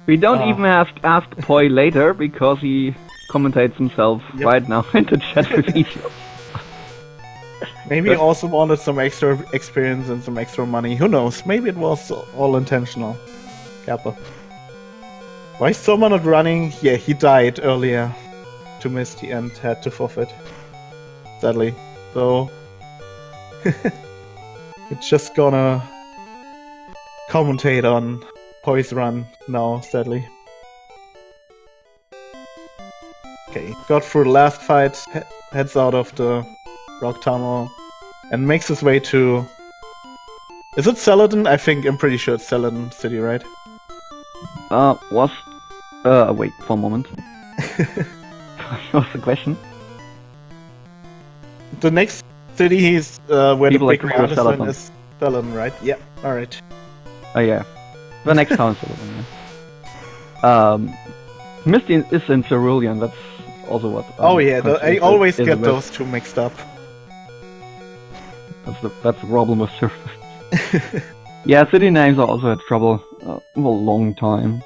We don't even ask Poi later because he commentates himself right now in the chat with each. Maybe he also wanted some extra experience and some extra money. Who knows? Maybe it was all intentional. Kappa. Why is Soma not running? Yeah, he died earlier to Misty and had to forfeit. Sadly. So it's just gonna commentate on Poi's run now, sadly. Okay, got through the last fight, heads out of the rock tunnel, and makes his way to... Is it Celadon? I'm pretty sure it's Celadon City, right? Wait for a moment. What's the question? The next city is where People the big like mountain is Celadon, right? Yeah, alright. Oh yeah. The next town is Celadon, yeah. Misty is in Cerulean, that's also what... I always get those two mixed up. That's the problem with Cerulean. Yeah, city names are also had trouble for a long time.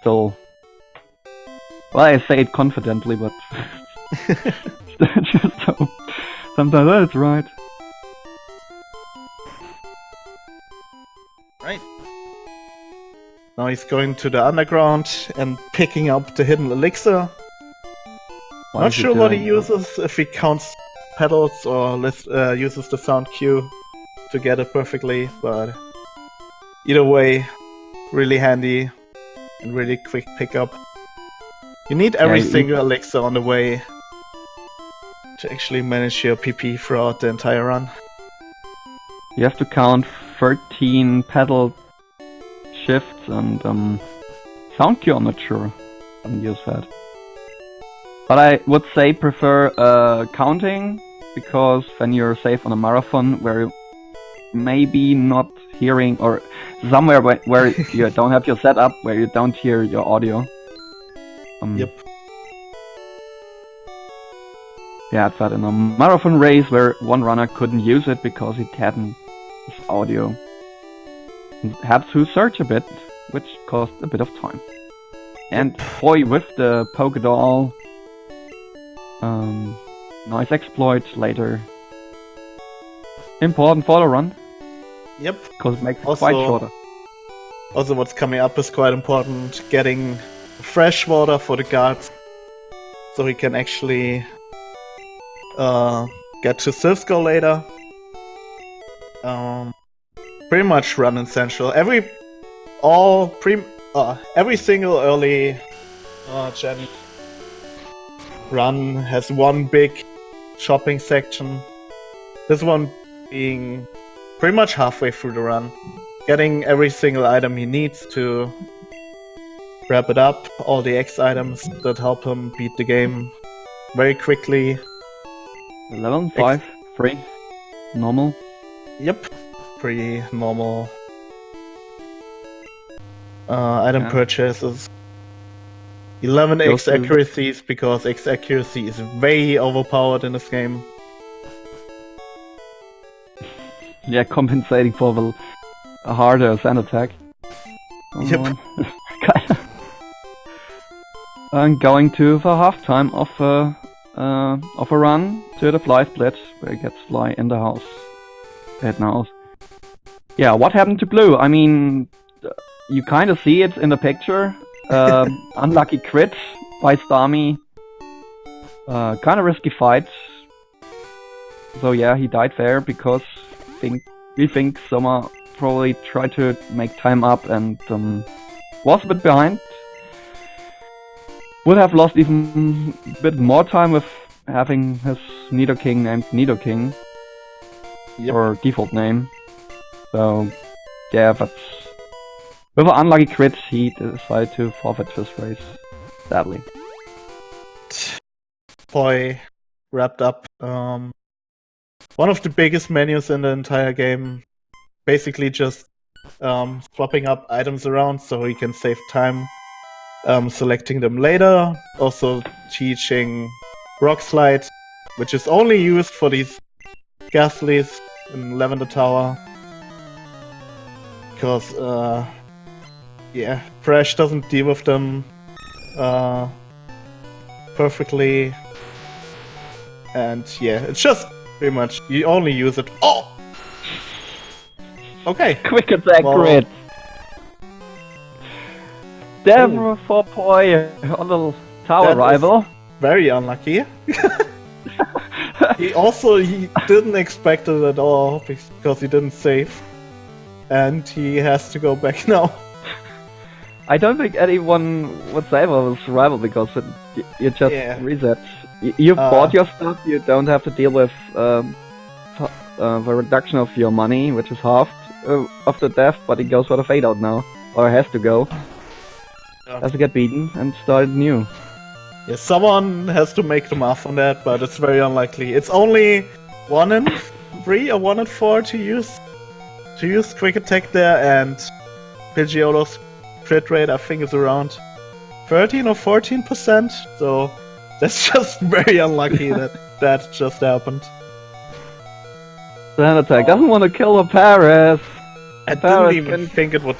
Still... Well, I say it confidently, but... just so... Sometimes that's right. Right. Now he's going to the underground and picking up the hidden elixir. Not sure what he uses, if he counts pedals or uses the sound cue to get it perfectly, but either way, really handy and really quick pickup. You need every single elixir on the way to actually manage your PP throughout the entire run. You have to count 13 pedal shifts and sound cue, I'm not sure. I haven't used that. But I would say prefer counting, because then you're safe on a marathon where you maybe not hearing, or somewhere where you don't have your setup, where you don't hear your audio. Yep. Yeah, it's that in a marathon race where one runner couldn't use it because he hadn't his audio. He had to search a bit, which cost a bit of time. And Poi with the polka doll. Nice exploit later. Important for the run. Yep. Because it makes it quite shorter. Also what's coming up is quite important. Getting fresh water for the guards. So he can actually get to Silph Skull later. Pretty much run essential. Every single early gen run has one big shopping section. This one being pretty much halfway through the run. Getting every single item he needs to wrap it up. All the X items that help him beat the game very quickly. Level 5, 3, normal. Yep, pretty normal. Item purchases. 11 X accuracies, because X accuracy is way overpowered in this game. Yeah, compensating for the harder sand attack. Yep. I'm going to the halftime of a run to the fly split, where it gets fly in the house. Head now. Yeah, what happened to blue? I mean, you kind of see it in the picture. Unlucky crit by Starmie. Kind of risky fight. So yeah, he died there because we think Soma probably tried to make time up and was a bit behind. Would have lost even a bit more time with having his Nidoking named Nidoking. Yep. Or default name. So yeah, but with an unlucky crit, he decided to forfeit his race, sadly. Poi wrapped up one of the biggest menus in the entire game. Basically just swapping up items around so he can save time selecting them later. Also teaching Rock Slide, which is only used for these Ghastlies in Lavender Tower. because yeah, Fresh doesn't deal with them perfectly, and yeah, it's just pretty much you only use it. Oh, okay. Quick attack crit. Damn for Poi on the tower rival. Very unlucky. He didn't expect it at all because he didn't save, and he has to go back now. I don't think anyone would save on this rival because you just reset. You bought your stuff. You don't have to deal with the reduction of your money, which is half of the death. But he goes for the fade out now, or has to go. Has to get beaten and start new. Yeah, someone has to make the math on that, but it's very unlikely. It's only 1 in 3 or 1 in 4 to use quick attack there, and Pidgeotto's crit rate I think is around 13 or 14%. So that's just very unlucky that just happened. Sand attack doesn't want to kill a Paris. I didn't even think it would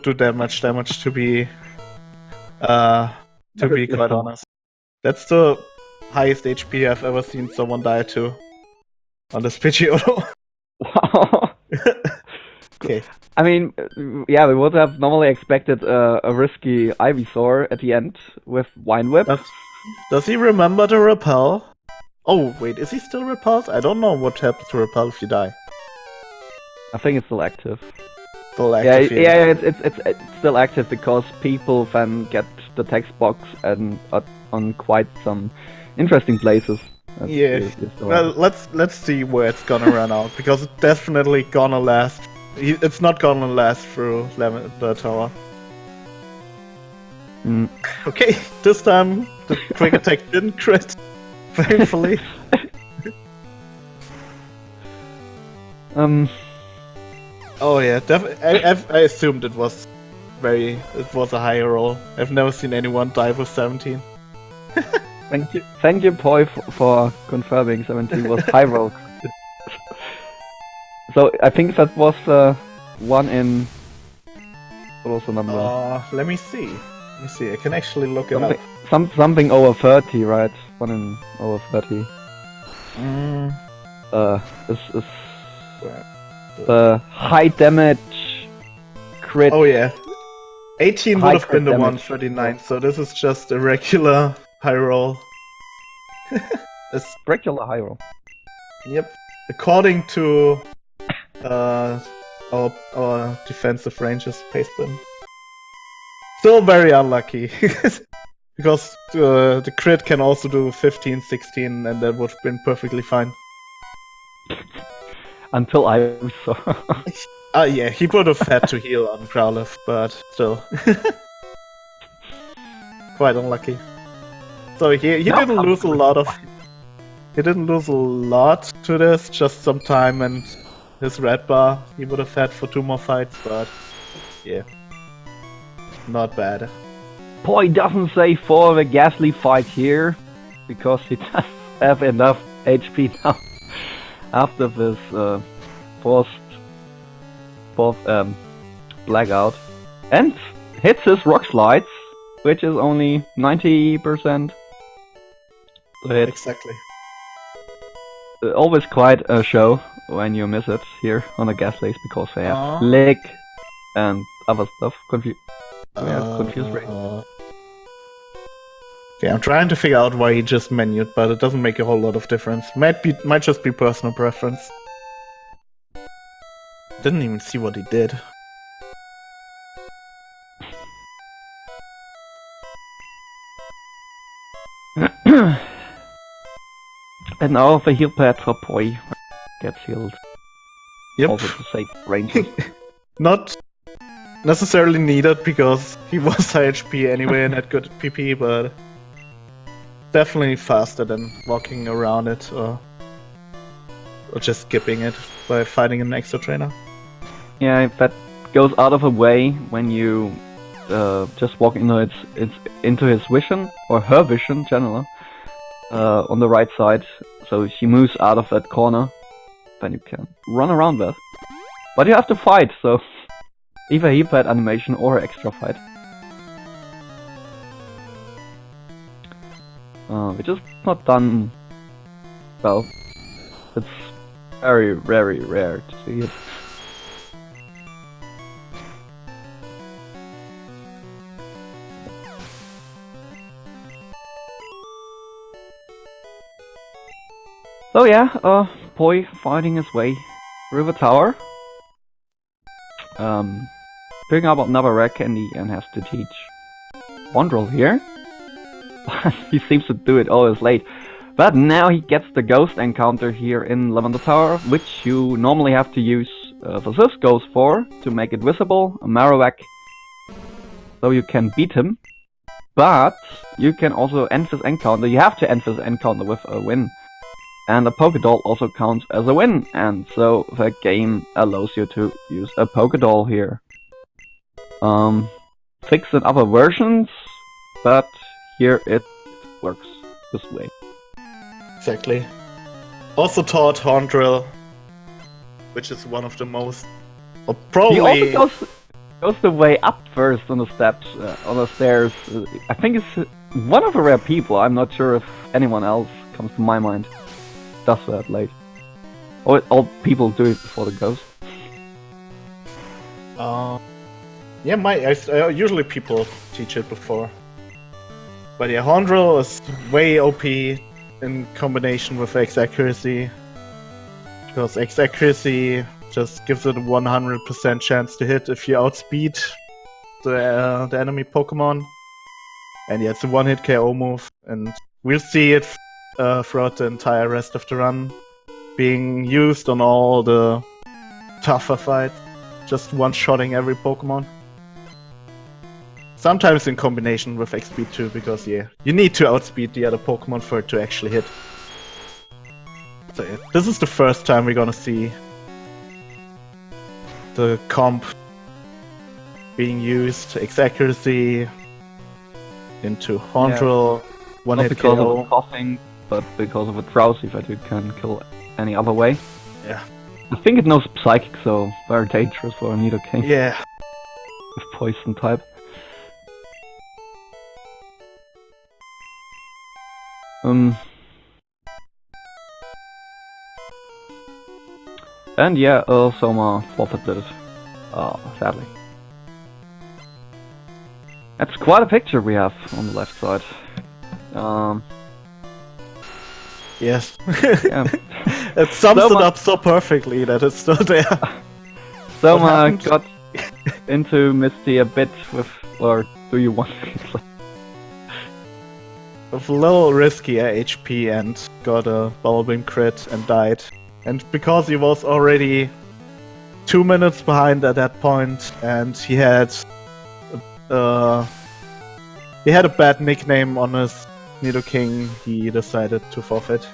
do that much damage to be quite honest. That's the highest HP I've ever seen someone die to on this Pidgeotto. Wow. Okay. I mean, yeah, we would have normally expected a risky Ivysaur at the end with Wine Whip. Does he remember the repel? Oh, wait, is he still repelled? I don't know what happens to repel if you die. I think it's still active. Still active, yeah, it's still active because people then get the text box and on quite some interesting places. Yeah. Well, let's see where it's gonna run out because it's definitely gonna last. It's not gonna last through the tower. Okay, this time the quick attack didn't crit, thankfully. Oh yeah, I assumed it was a high roll. I've never seen anyone die with 17. Thank you, Poi, for confirming 17 was high roll. So I think that was 1 in. What was the number? Let me see. I can actually look it up. Something over 30, right? 1 in over 30. Is high damage crit. Oh yeah, 18 would have been the 139. So this is just a regular high roll. It's regular high roll. Yep. According to our defensive ranges pastebin. Still very unlucky. Because the crit can also do 15, 16, and that would have been perfectly fine. Until I saw. Yeah, he would have had to heal on Growlithe, but still. Quite unlucky. So he didn't lose a lot of... He didn't lose a lot to this, just some time and his red bar he would have had for 2 more fights, but yeah. Not bad. Poi doesn't say for the Ghastly fight here, because he doesn't have enough HP now. After this fourth blackout. And hits his Rock Slides, which is only 90% to hit. Exactly. Always quite a show when you miss it here on the Ghastlies because they have Lick and other stuff. Confused rate. Okay, I'm trying to figure out why he just menued, but it doesn't make a whole lot of difference. Might just be personal preference. Didn't even see what he did. And now the heal pad for Poi gets healed. Yep. Also to save ranges. Not necessarily needed because he was high HP anyway and had good PP, but definitely faster than walking around it or just skipping it by fighting an extra trainer. Yeah, that goes out of the way when you just walk into into his vision or her vision, generally, on the right side. So she moves out of that corner, then you can run around that. But you have to fight, so Either he pad animation or extra fight. Which is not done well. It's very, very rare to see it. So yeah, Poi finding his way through the tower. Picking up another rare candy and has to teach Wondrel here. He seems to do it always late. But now he gets the ghost encounter here in Lavender Tower, which you normally have to use the Sith Ghost for to make it visible, a Marowak, so you can beat him. But you can also end this encounter, you have to end this encounter with a win. And a Pokédoll also counts as a win, and so the game allows you to use a Pokédoll here. Fixed in other versions, but here it works this way. Exactly. Also taught Horndrill, which is one of the most, or probably. He also goes the way up first on the steps, on the stairs. I think it's one of the rare people. I'm not sure if anyone else comes to my mind. Does that late? Or all people do it before the ghost. Yeah, usually people teach it before. But yeah, Horndrill is way OP in combination with X accuracy. Because X accuracy just gives it a 100% chance to hit if you outspeed the enemy Pokemon. And yeah, it's a one-hit KO move, and we'll see it throughout the entire rest of the run, being used on all the tougher fights, just one-shotting every Pokemon. Sometimes in combination with X-Speed too, because yeah, you need to outspeed the other Pokemon for it to actually hit. So yeah, this is the first time we're gonna see the comp being used, X-Accuracy into Horndrill, one-hit Not because KO. of the coughing, but because of a drowsy that you can kill any other way. Yeah. I think it knows Psychic, so very dangerous for a Nidoking. Yeah. With Poison type. And yeah, Soma forfeited it. Sadly. That's quite a picture we have on the left side. Yes. Yeah. It sums it up so perfectly that it's still there. Soma got into Misty a bit with, or do you want to? With a little riskier HP and got a Bubble Beam crit and died. And because he was already 2 minutes behind at that point, and he had a bad nickname on his Nidoking, he decided to forfeit.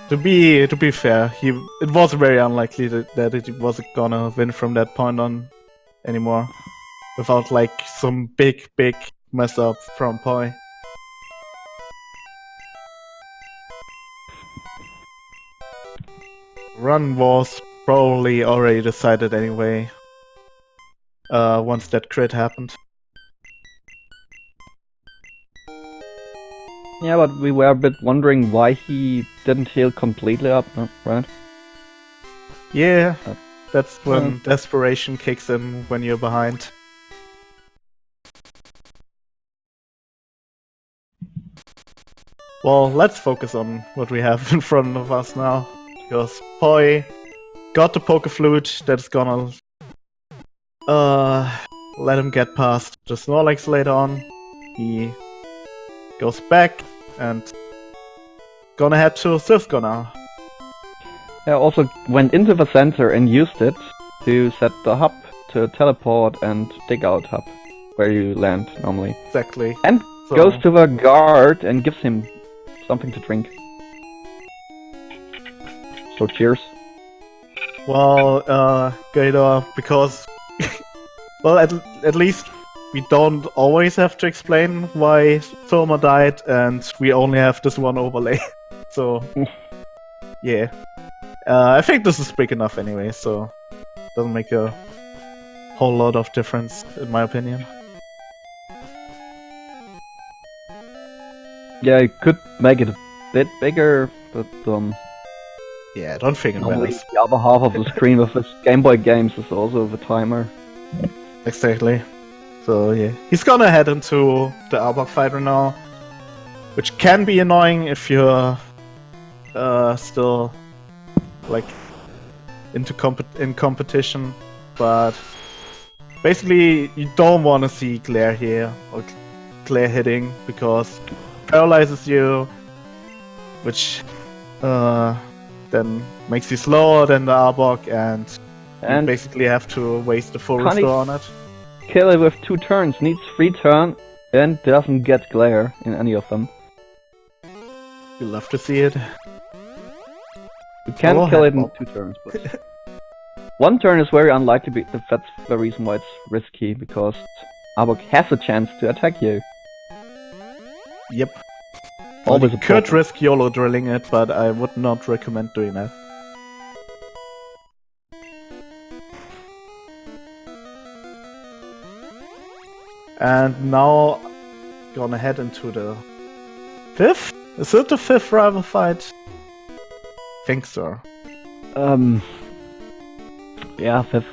To be fair, it was very unlikely that it wasn't gonna win from that point on anymore, without like some big mess up from Poi. Run was probably already decided anyway, once that crit happened. Yeah, but we were a bit wondering why he didn't heal completely up, no? Right? Yeah, that's when desperation kicks in when you're behind. Well, let's focus on what we have in front of us now, because Poi got the Poke Flute that's gonna let him get past the Snorlax later on. He goes back and gonna head to Cisco now. Yeah, also went into the center and used it to set the hub to teleport and dig out hub, where you land normally. Exactly. And goes to the guard and gives him something to drink. So cheers. Well, Gator, because well, at least we don't always have to explain why Soma died, and we only have this one overlay. So, yeah. I think this is big enough anyway, so doesn't make a whole lot of difference, in my opinion. Yeah, you could make it a bit bigger, but yeah, I don't think it matters. the other half of the screen with his Game Boy games is also the timer. Exactly. So yeah, he's gonna head into the Arbok fighter now, which can be annoying if you're still like in competition, but basically you don't want to see glare here or glare hitting because it paralyzes you, which then makes you slower than the Arbok, and you basically have to waste the full restore on it. Kill it with 2 turns, needs 3 turns, and doesn't get glare in any of them. You'll love to see it. You can kill it in 2 turns, but 1 turn is very unlikely, that's the reason why it's risky, because Arbok has a chance to attack you. Yep. Always you could risk YOLO drilling it, but I would not recommend doing that. And now, gonna head into the 5th? Is it the 5th rival fight? Think so. Yeah, 5th.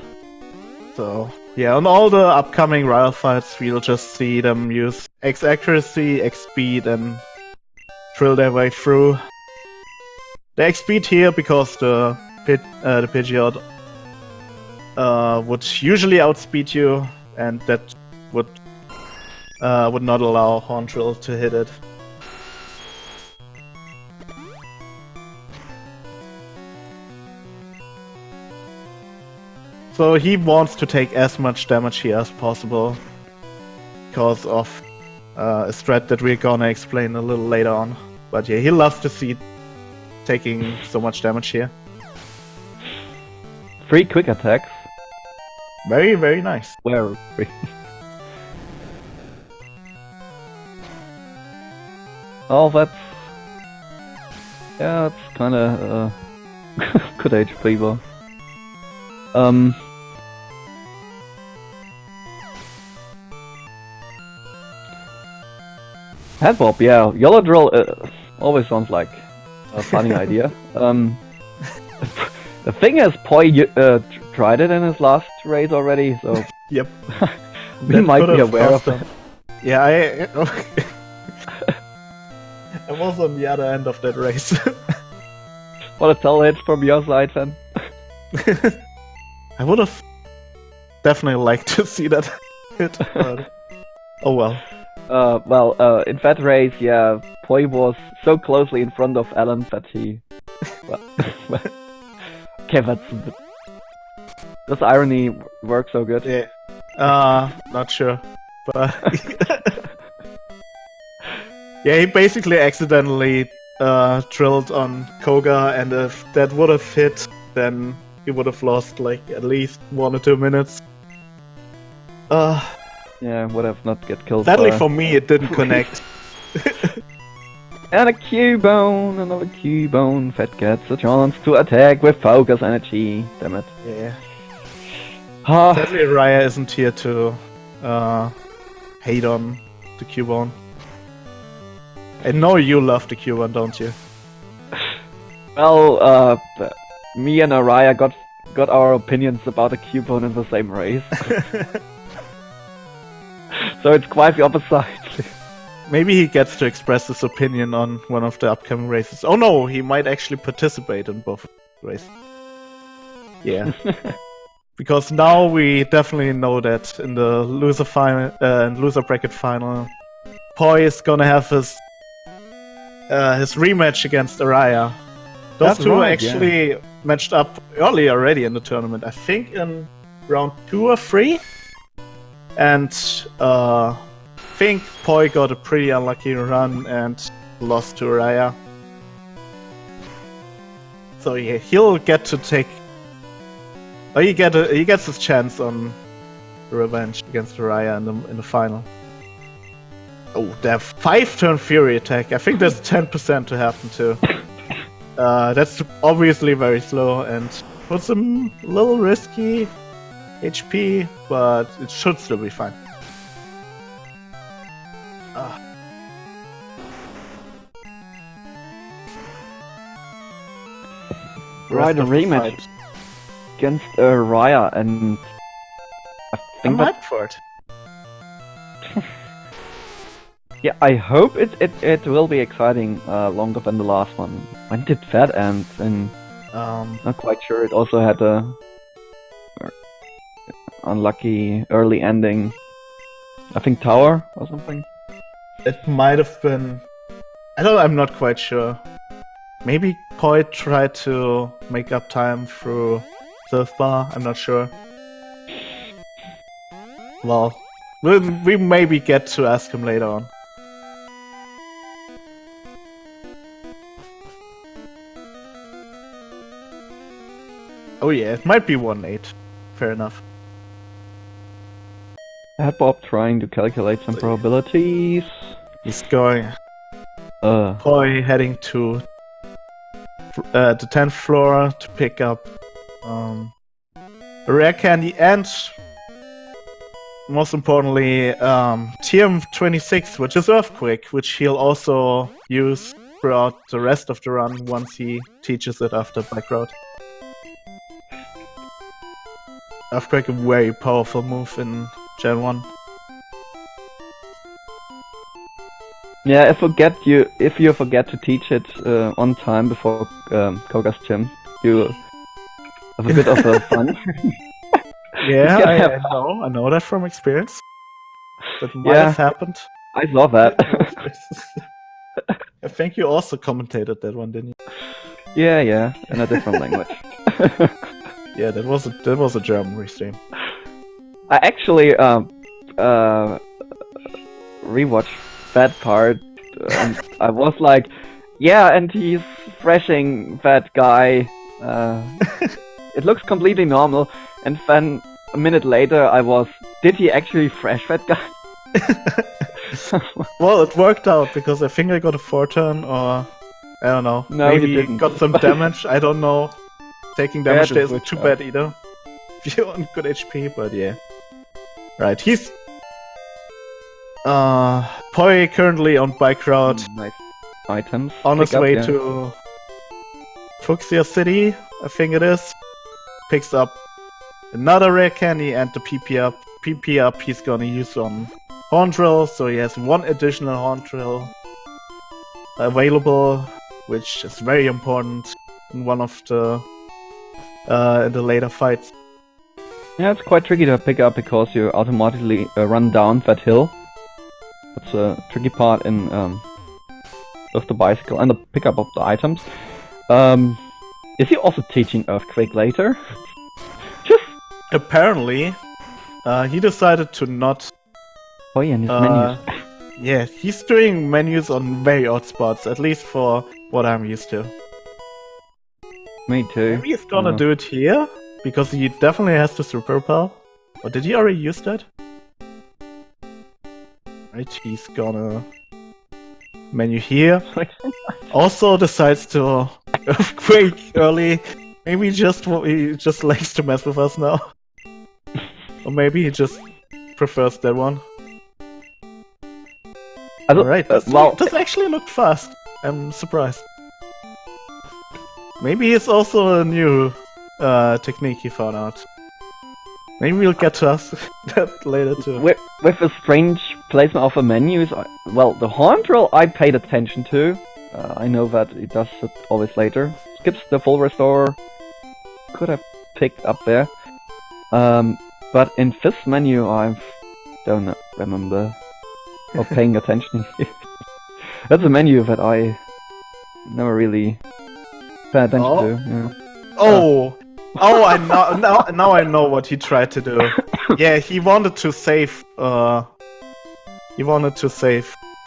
So, yeah, on all the upcoming rival fights, we'll just see them use X accuracy, X speed, and drill their way through. The X speed here because the Pidgeot would usually outspeed you, and that would not allow Horn Drill to hit it. So he wants to take as much damage here as possible because of a strat that we're gonna explain a little later on. But yeah, he loves to see taking so much damage here. 3 quick attacks. Very, very nice. Where? Oh, that's... yeah, it's kinda good HP though. Head Bob, yeah. YOLO Drill always sounds like a funny idea. The thing is, Poi tried it in his last race already, so... Yep. we might be aware of it. Yeah, I was on the other end of that race. Wanna tell it from your side, then? I would have definitely liked to see that hit, but oh well. In that race, yeah, Poi was so closely in front of Alan that he... well, okay, that's... Does irony work so good? Yeah. Not sure, but... yeah, he basically accidentally drilled on Koga, and if that would have hit, then he would have lost like at least 1 or 2 minutes. Yeah, would have not get killed. Sadly for me, it didn't connect. And a Cubone, another Cubone. That gets a chance to attack with focus energy. Damn it. Yeah. Sadly, Raya isn't here to hate on the Cubone. I know you love the Cubone, don't you? Well, me and Araya got our opinions about the Cubone in the same race. So it's quite the opposite. Maybe he gets to express his opinion on one of the upcoming races. Oh no, he might actually participate in both races. Yeah. Because now we definitely know that in the loser final, loser bracket final, Poi is gonna have his rematch against Araya. Those two actually matched up early already in the tournament. I think in round 2 or 3. And I think Poi got a pretty unlucky run and lost to Araya. So yeah, he'll get to take... Or he gets his chance on revenge against Araya in the final. Oh, they have 5-turn Fury attack. I think there's 10% to happen too. That's obviously very slow, and with some little risky HP, but it should still be fine. Right, a rematch against Raya, and I think I'm hyped for it. Yeah, I hope it will be exciting longer than the last one. When did that end? And not quite sure. It also had a unlucky early ending. I think Tower or something. It might have been. I'm not quite sure. Maybe Poi tried to make up time through Surf Bar. I'm not sure. Well, we maybe get to ask him later on. Oh yeah, it might be 1-8. Fair enough. I had Bob trying to calculate some probabilities. He's going. Poi heading to the 10th floor to pick up a rare candy and, most importantly, TM26, which is Earthquake, which he'll also use throughout the rest of the run once he teaches it after Bike Road. Earthquake, a very powerful move in Gen 1. Yeah, if you forget to teach it on time before Koga's gym, you have a bit of a fun. Yeah, I know that from experience. That might have happened. I saw that. I think you also commentated that one, didn't you? Yeah, in a different language. Yeah, that was a German restream. I actually rewatched that part, and I was like, yeah, and he's thrashing that guy. It looks completely normal, and then a minute later I was, did he actually thrash that guy? Well, it worked out, because I think I got a 4-turn, or I don't know, no, maybe got some damage, I don't know. Taking damage there isn't too bad either. If you're on good HP, but yeah. Right, he's Poi currently on Bike Route. Nice items. On his way to Fuchsia City, I think it is. Picks up another rare candy and the PP up. PP up he's gonna use on Horn Drill, so he has one additional Horn Drill available, which is very important in one of the in the later fights. Yeah, it's quite tricky to pick up because you automatically run down that hill. That's a tricky part in with the bicycle and the pickup of the items. Is he also teaching Earthquake later? Just apparently, he decided to not. Oh yeah, and his menus. Yeah, he's doing menus on very odd spots, at least for what I'm used to. Me too. Maybe he's gonna do it here, because he definitely has the Super Pearl. Or did he already use that? Right, he's gonna menu here. Also decides to Earthquake early. Maybe he just likes to mess with us now. Or maybe he just prefers that one. Alright, this actually looked fast. I'm surprised. Maybe it's also a new technique he found out. Maybe we'll get to that later too. With a strange placement of the menus, well, the Horn Drill I paid attention to. I know that it does it always later. Skips the full restore. Could have picked up there. But in this menu I don't remember or paying attention. That's a menu that I never really paid attention to. Yeah. Oh, I know now I know what he tried to do. Yeah, he wanted to save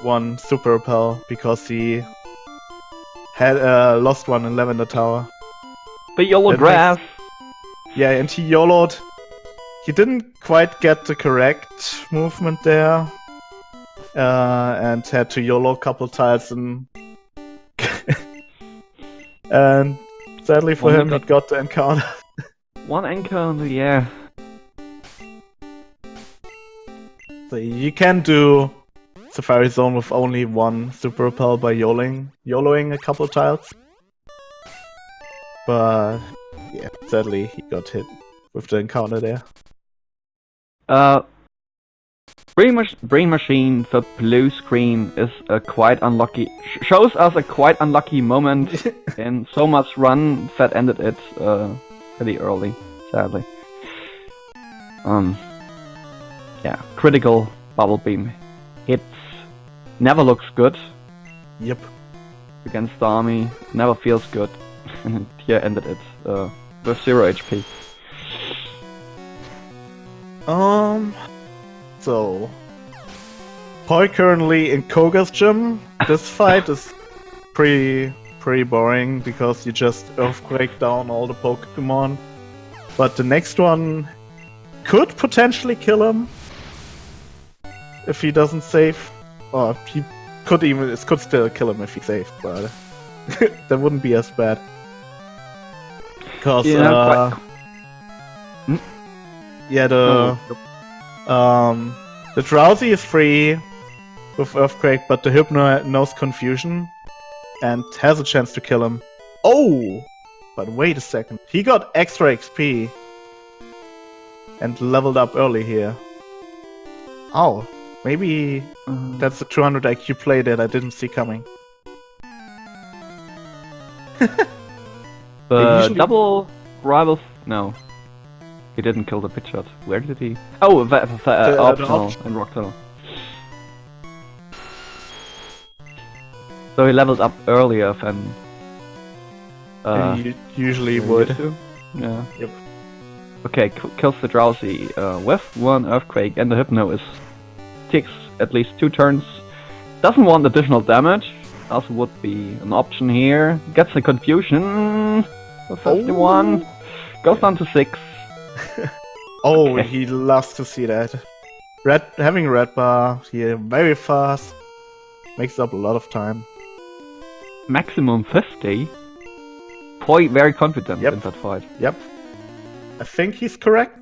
one Super Pearl because he had lost one in Lavender Tower. But YOLO grass. Yeah, and he YOLO'd. He didn't quite get the correct movement there. And had to YOLO a couple tiles and and sadly for him he got the encounter. One anchor in the air. So you can do Safari Zone with only one super repel by YOLOing a couple tiles. But yeah, sadly he got hit with the encounter there. Brain Machine, the blue screen is a quite unlucky. Shows us a quite unlucky moment in Soma's run that ended it pretty early, sadly. Yeah, critical bubble beam. It never looks good. Yep. Against the army, never feels good. And here ended it with 0 HP. So Poi currently in Koga's gym. This fight is pretty boring because you just earthquake down all the Pokemon. But the next one could potentially kill him if he doesn't save. Or he could still kill him if he saves, but that wouldn't be as bad. Because the Drowsy is free with Earthquake, but the Hypno knows Confusion and has a chance to kill him. Oh! But wait a second. He got extra XP and leveled up early here. Oh, maybe that's a 200 IQ play that I didn't see coming. Double rival. No. He didn't kill the pitch shot. Where did he? Oh, the optional in Rock Tunnel. So he leveled up earlier than he usually would. Yeah. Yep. Okay, kills the Drowsy with one Earthquake, and the Hypno takes at least 2 turns. Doesn't want additional damage. Also would be an option here. Gets the Confusion for 51. Oh. Goes down to 6. Oh, okay. He loves to see that. Having red bar here very fast makes up a lot of time. Maximum 50. Poi very confident in that fight. Yep. I think he's correct.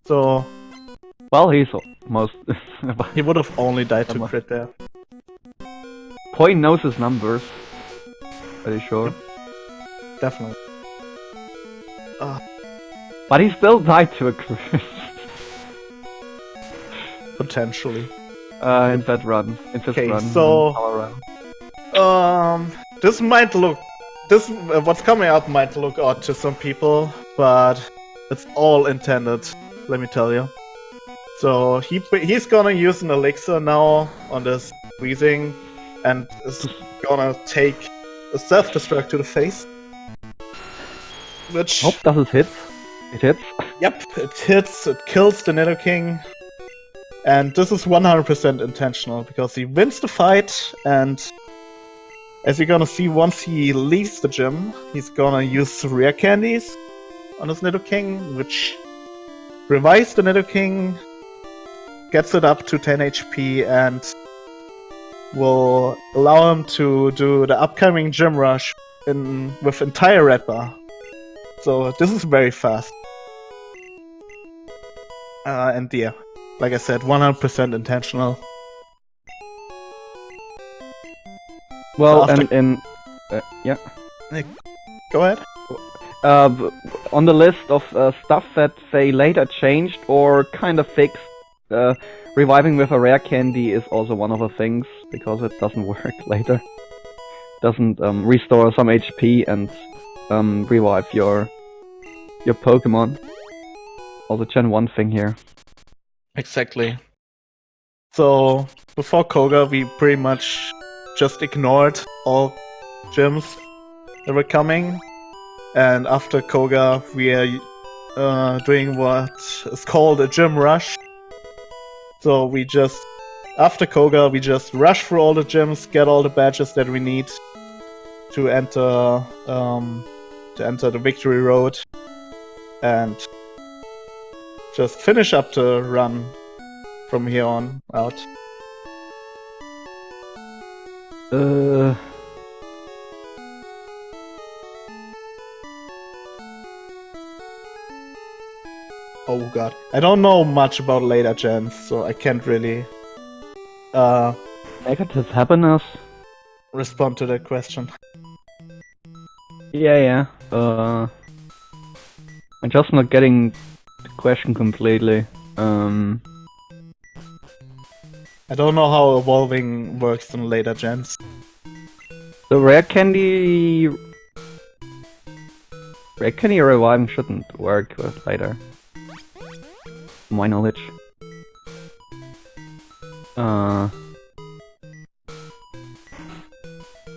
So. Well, he's almost. He would have only died to crit there. Poi knows his numbers. Pretty sure. Yep. Definitely. But he still died to a crit. Potentially. In that run. In this run. So this might look what's coming up might look odd to some people, but it's all intended, let me tell you. So he's gonna use an elixir now on this squeezing and is gonna take a self-destruct to the face. Which hope does it hit. It hits? Yep, it hits, it kills the Nidoking. And this is 100% intentional, because he wins the fight, and as you're gonna see once he leaves the gym, he's gonna use rare candies on his Nidoking, which revives the Nidoking, gets it up to 10 HP, and will allow him to do the upcoming gym rush with entire red bar. So this is very fast. And yeah, like I said, 100% intentional. Well, so yeah. Go ahead. On the list of stuff that they later changed or kind of fixed, reviving with a rare candy is also one of the things, because it doesn't work later. Doesn't restore some HP and revive your Pokemon. Also Gen 1 thing here. Exactly. So before Koga we pretty much just ignored all gyms that were coming, and after Koga we are doing what is called a gym rush. So we just, after Koga, we just rush through all the gyms, get all the badges that we need to enter the victory road, and just finish up the run from here on out. Oh god. I don't know much about later gens, so I can't really Negative happiness? respond to that question. Yeah. I'm just not getting the question completely. I don't know how evolving works in later gens. The rare candy reviving shouldn't work with later. To my knowledge.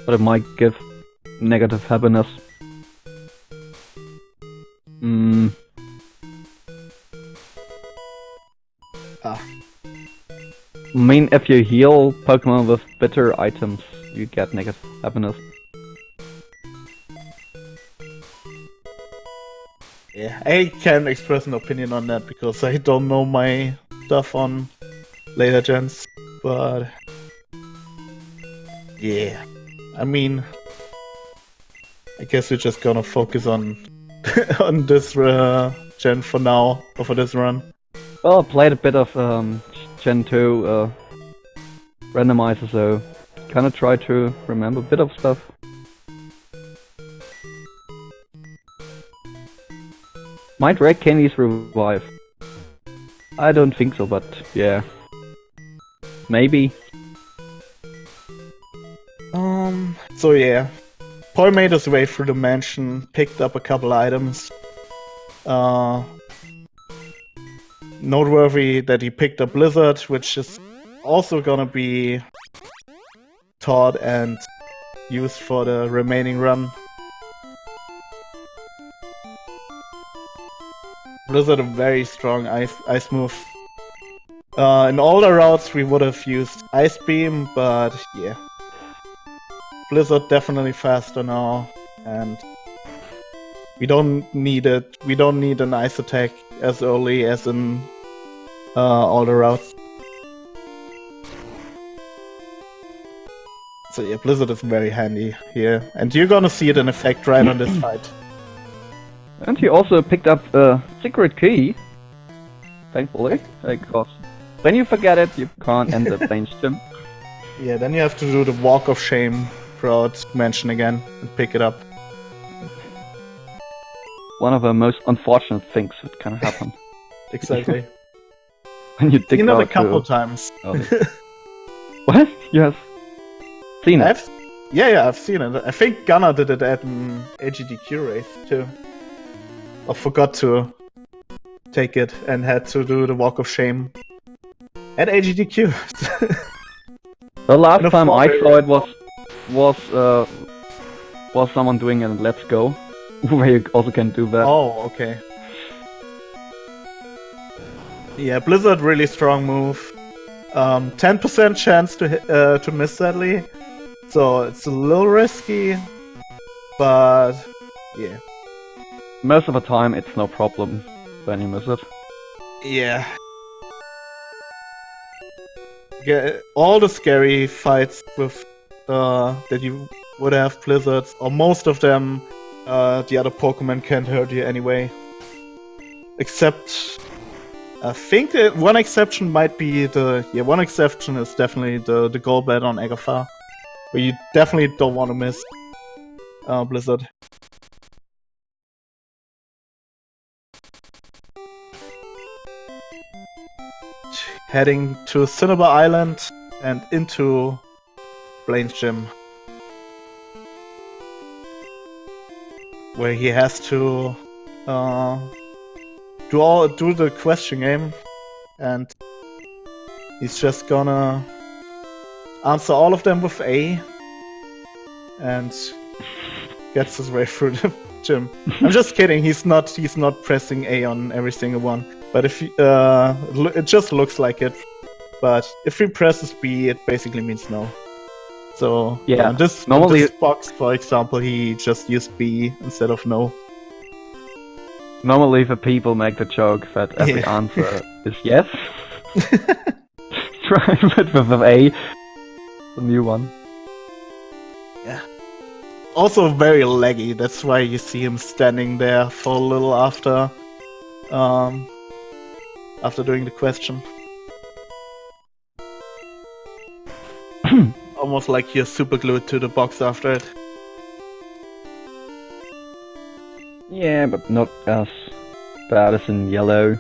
But it might give negative happiness. I mean, if you heal Pokemon with bitter items, you get negative happiness. Yeah, I can't express an opinion on that because I don't know my stuff on later gens, but yeah, I mean, I guess we're just gonna focus on on this gen for now, or for this run. Well, I played a bit of Gen 2 randomizer, so kinda try to remember a bit of stuff. Might rare candies revive? I don't think so, but yeah. Maybe. So yeah. Paul made his way through the mansion, picked up a couple items. Noteworthy that he picked up Blizzard, which is also gonna be taught and used for the remaining run. Blizzard a very strong ice move. In all the routes we would have used Ice Beam, but yeah. Blizzard definitely faster now, and we don't need it. We don't need an ice attack as early as in all the routes. So yeah, Blizzard is very handy here, and you're gonna see it in effect right on this fight. And he also picked up a secret key, thankfully, because when you forget it, you can't enter Plains Gym. Yeah, then you have to do the Walk of Shame throughout Mansion again and pick it up. One of the most unfortunate things that can happen. Exactly. When you dig Seen it out a couple times. Oh. What? You have seen it? Yeah, I've seen it. I think Gunnar did it at an AGDQ race too. I forgot to take it and had to do the Walk of Shame at AGDQ. The last time I saw it was someone doing a Let's Go, where you also can do that. Oh, okay. Yeah, Blizzard really strong move. 10% chance to miss, sadly, so it's a little risky, but yeah. Most of the time, it's no problem when you miss it. Yeah. All the scary fights with that you would have Blizzards, or most of them, the other Pokemon can't hurt you anyway. Except, I think one exception might be one exception is definitely the Golbat on Agafar, where you definitely don't want to miss Blizzard. Heading to Cinnabar Island and into Blaine's Gym, where he has to do the question game, and he's just gonna answer all of them with A, and gets his way through the gym. I'm just kidding. He's not pressing A on every single one. But if it just looks like it. But if he presses B, it basically means no. So yeah, this box, for example, he just used B instead of no. Normally, the people make the joke that every answer is yes. Try it with an A, the new one. Yeah. Also very laggy. That's why you see him standing there for a little after after doing the question. Almost like you're super glued to the box after it. Yeah, but not as bad as in yellow.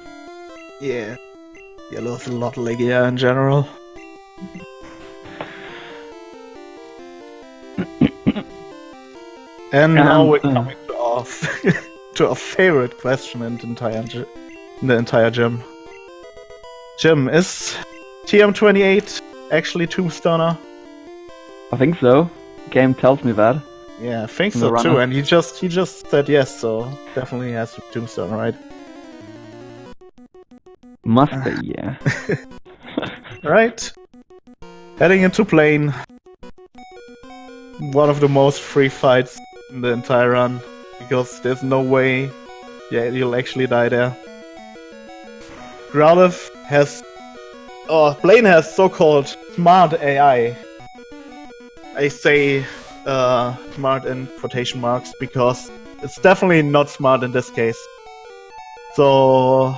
Yeah. Yellow's a lot leggier in general. And now we're coming to our to our favorite question in the entire gym. Jim, is TM28 actually Tombstoner? I think so. Game tells me that. Yeah, I think so too. And he just said yes, so definitely has to be Tombstoner, right? Must be, yeah. Right. Heading into plane. One of the most free fights in the entire run, because there's no way you'll actually die there. Growlithe has... Blaine has so-called smart AI. I say smart in quotation marks, because it's definitely not smart in this case. So,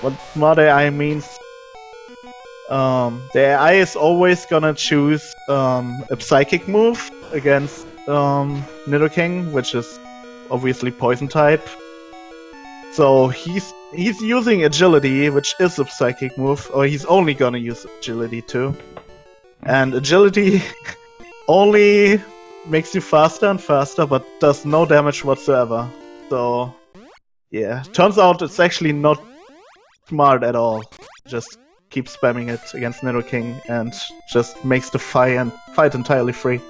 what smart AI means... the AI is always gonna choose a psychic move against Nidoking, which is obviously poison type. So he's using agility, which is a psychic move, or he's only gonna use agility too. And agility only makes you faster and faster, but does no damage whatsoever. So yeah, turns out it's actually not smart at all. Just keep spamming it against Nidoking and just makes the fight entirely free.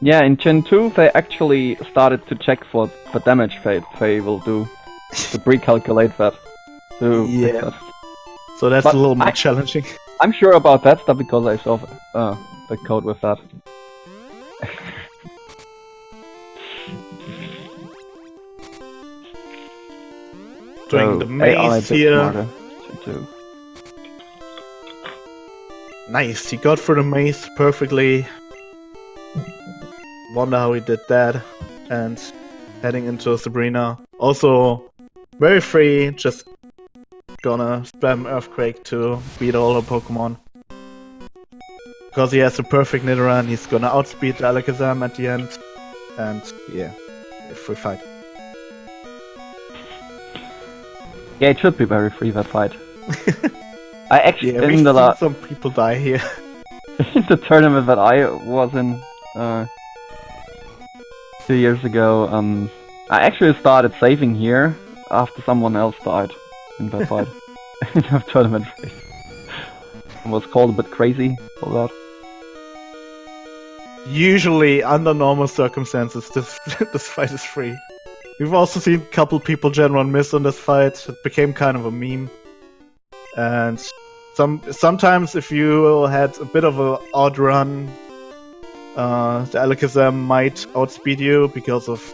Yeah, in Gen 2 they actually started to check for the damage Faye will do. To pre-calculate that. So, yeah. So that's a little more challenging. I'm sure about that stuff because I saw the code with that. Doing the maze here. Nice, he got through the maze perfectly. Wonder how he did that. And heading into Sabrina. Also very free, just gonna spam Earthquake to beat all her Pokemon. Because he has a perfect Nidoran, he's gonna outspeed Alakazam at the end. And yeah, free fight. Yeah, it should be very free, that fight. I actually we've seen some people die here. In the tournament that I was in 2 years ago, I actually started saving here after someone else died in that fight. In that tournament. It was called a bit crazy for that. Usually, under normal circumstances, this fight is free. We've also seen a couple people Gen 1 miss on this fight. It became kind of a meme. And sometimes if you had a bit of an odd run, the Alakazam might outspeed you because of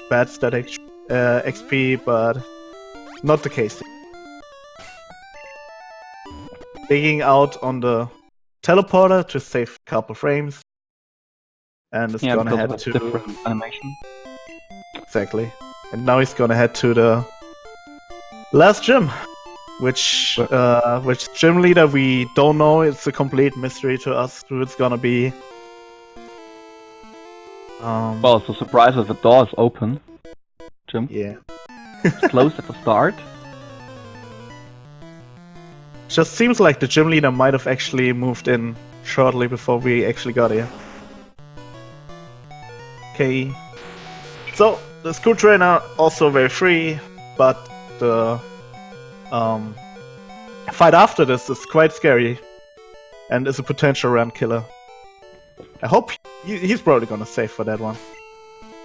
bad static XP, but not the case. Digging out on the teleporter to save a couple frames. And it's gonna head to... different animation. Exactly. And now he's gonna head to the last gym, which gym leader we don't know. It's a complete mystery to us who it's gonna be. Well, it's a surprise that the door is open. Jim. Yeah. It's closed at the start. Just seems like the gym leader might have actually moved in shortly before we actually got here. Okay. So, the school trainer also very free, but the fight after this is quite scary and is a potential run killer. I hope he's probably gonna save for that one.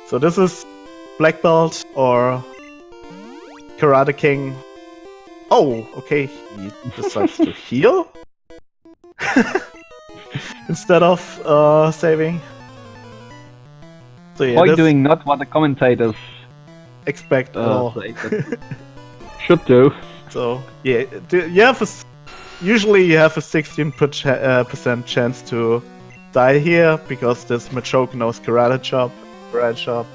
So this is Black Belt or Karate King. Oh, okay, he decides to heal instead of saving. So yeah, Boy doing not what the commentators expect should do. So yeah, usually you have a 16% chance to die here because this Machoke knows Karate Chop. Karate Chop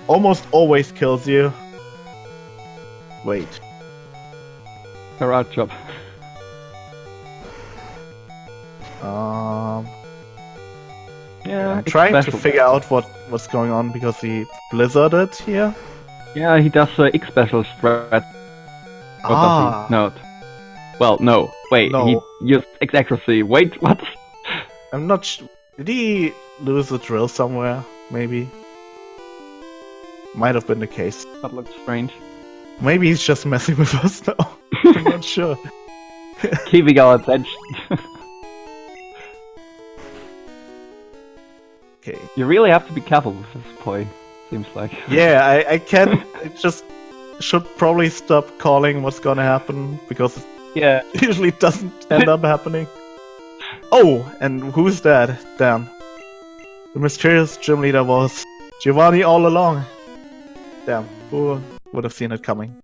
almost always kills you. wait. Garage job. Yeah, I'm it's trying to special. figure out what's going on because he blizzarded here. Yeah, he does X special strat. Or does he? No. Well, no. Wait, No. he used X accuracy. Wait, what? I'm not sure. Did he lose a drill somewhere? Maybe. Might have been the case. That looks strange. Maybe he's just messing with us now. I'm not sure. Keeping our attention. Okay. You really have to be careful with this Poi, seems like. Yeah, I can. I just should probably stop calling what's gonna happen because it usually doesn't end up happening. Oh, and who's that? Damn. The mysterious gym leader was Giovanni all along. Damn, who would have seen it coming?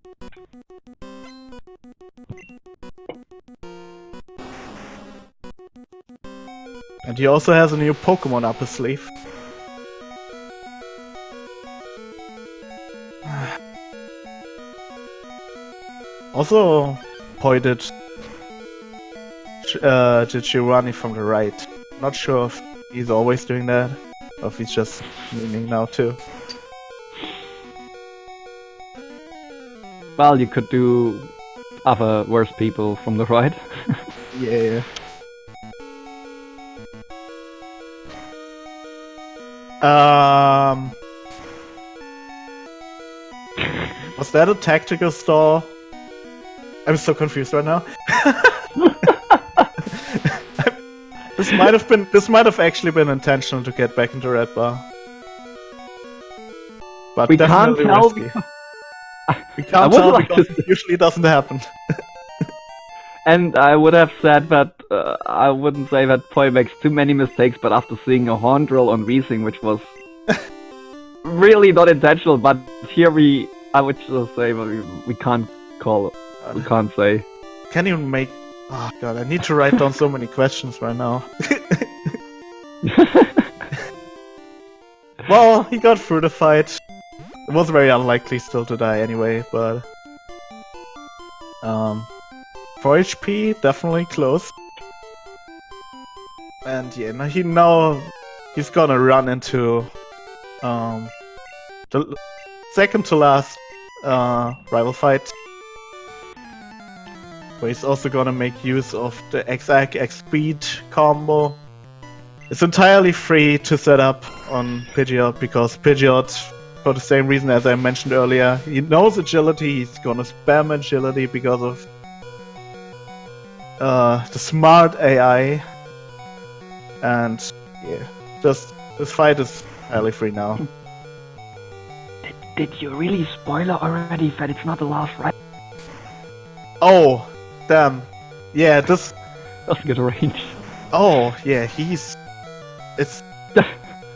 And he also has a new Pokemon up his sleeve. Also pointed Giovanni from the right. Not sure if he's always doing that, or if he's just memeing now too. Well, you could do other worse people from the right. Yeah. Was that a tactical stall? I'm so confused right now. This might have actually been intentional to get back into red bar. But We can't definitely tell. risky. We can't tell because it usually doesn't happen. And I would have said that I wouldn't say that Poi makes too many mistakes, but after seeing a horn drill on Wiesing, which was really not intentional, but here I would just say we can't call it. We can't say. Can you make... Oh god, I need to write down so many questions right now. Well, he got through the fight. It was very unlikely still to die anyway, but... 4 HP, definitely close. And yeah, now he's gonna run into the second to last rival fight. Where he's also gonna make use of the X-Ac X-Speed combo. It's entirely free to set up on Pidgeot because Pidgeot, for the same reason as I mentioned earlier, he knows agility, he's gonna spam agility because of the smart AI. And yeah, just this fight is entirely free now. Did you really spoiler already that it's not the last right? Oh, damn. Yeah, this... Doesn't get a range. Oh, yeah, it's...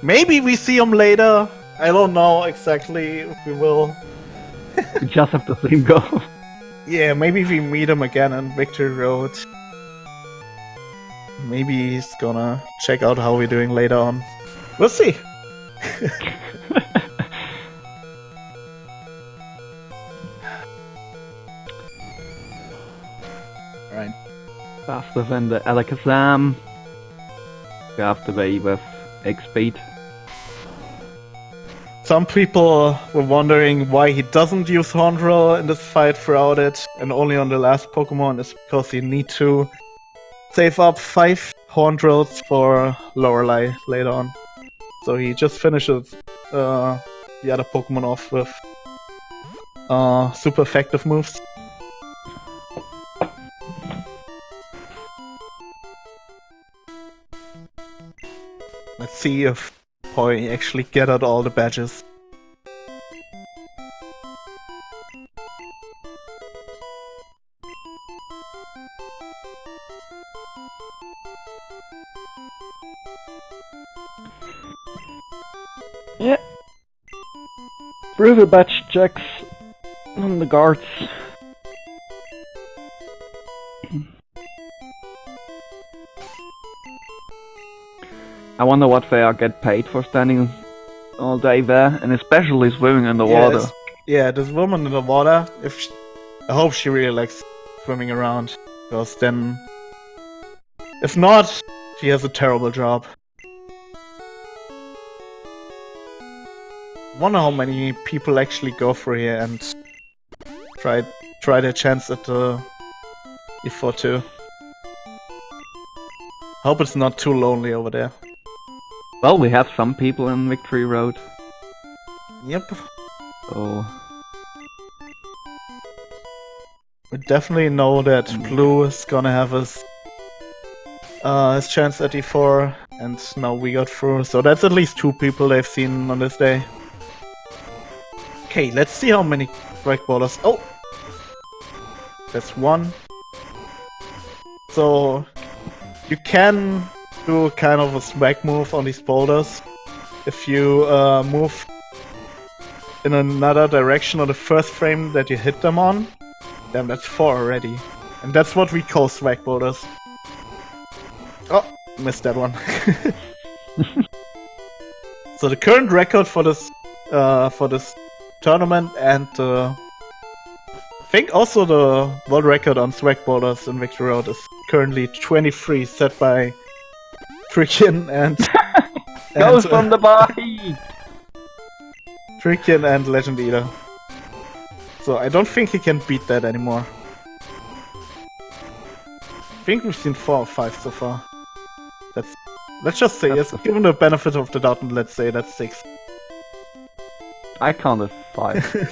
Maybe we see him later. I don't know exactly if we will. We just have to see him go. Yeah, maybe we meet him again on Victory Road. Maybe he's gonna check out how we're doing later on. We'll see. Alright. Faster than the Alakazam. You have to be with X-Speed. Some people were wondering why he doesn't use Horn Drill in this fight throughout it, and only on the last Pokemon is because he need to save up 5 Horn Drills for Lorelei later on. So he just finishes the other Pokemon off with super effective moves. Let's see if Poi actually get out all the badges. Yeah. Brutal badge checks on the guards. I wonder what they are get paid for standing all day there, and especially swimming in the water. Yeah, this woman in the water, if I hope she really likes swimming around, because then... If not, she has a terrible job. Wonder how many people actually go through here and try their chance at the E4 too. Hope it's not too lonely over there. Well, we have some people in Victory Road. Yep. So... We definitely know that Blue is gonna have his chance at E4, and now we got through, so that's at least 2 people they've seen on this day. Okay, let's see how many strike bowlers. Oh! That's 1. So, you can do kind of a swag move on these boulders. If you move in another direction on the first frame that you hit them on, then that's 4 already. And that's what we call swag boulders. Oh, missed that one. So the current record for this tournament, and I think also the world record on swag boulders in Victory Road, is currently 23, set by Trickian and Goes from the body! Trickian and Legend Eater. So I don't think he can beat that anymore. I think we've seen 4 or 5 so far. Let's just say, yes, given the benefit of the doubt, let's say that's 6. I counted 5.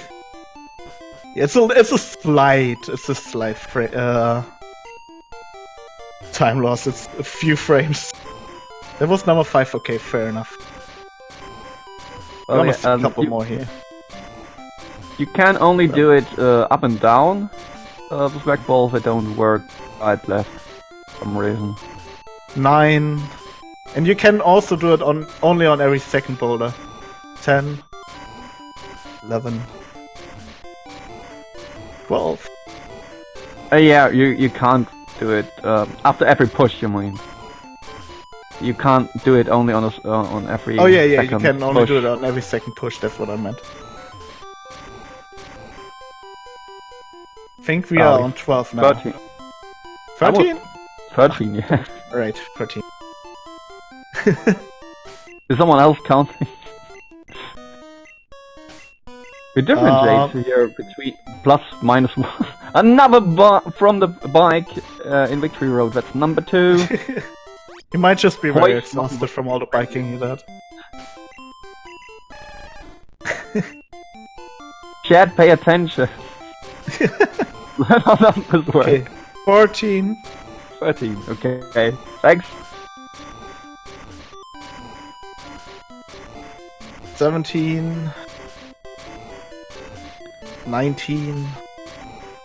It's a slight time loss. It's a few frames. That was number 5. Okay, fair enough. Well, a couple more here. You can only do it up and down. The swag balls that don't work right left for some reason. 9. And you can also do it only on every second boulder. 10. 11. 12. Yeah, you can't do it after every push, you mean. You can't do it only on every Oh yeah, second you can only push. do it on every second push, that's what I meant. I think we are on 12 now. 13. 13? 13, yeah. Alright, 13. Is someone else counting? We differentiate here between plus minus 1. Another from the bike in Victory Road. That's number 2. He might just be very exhausted from all the biking he did. Chat, pay attention. Let our numbers work. Okay. 14. 13. Okay. Thanks. 17. 19.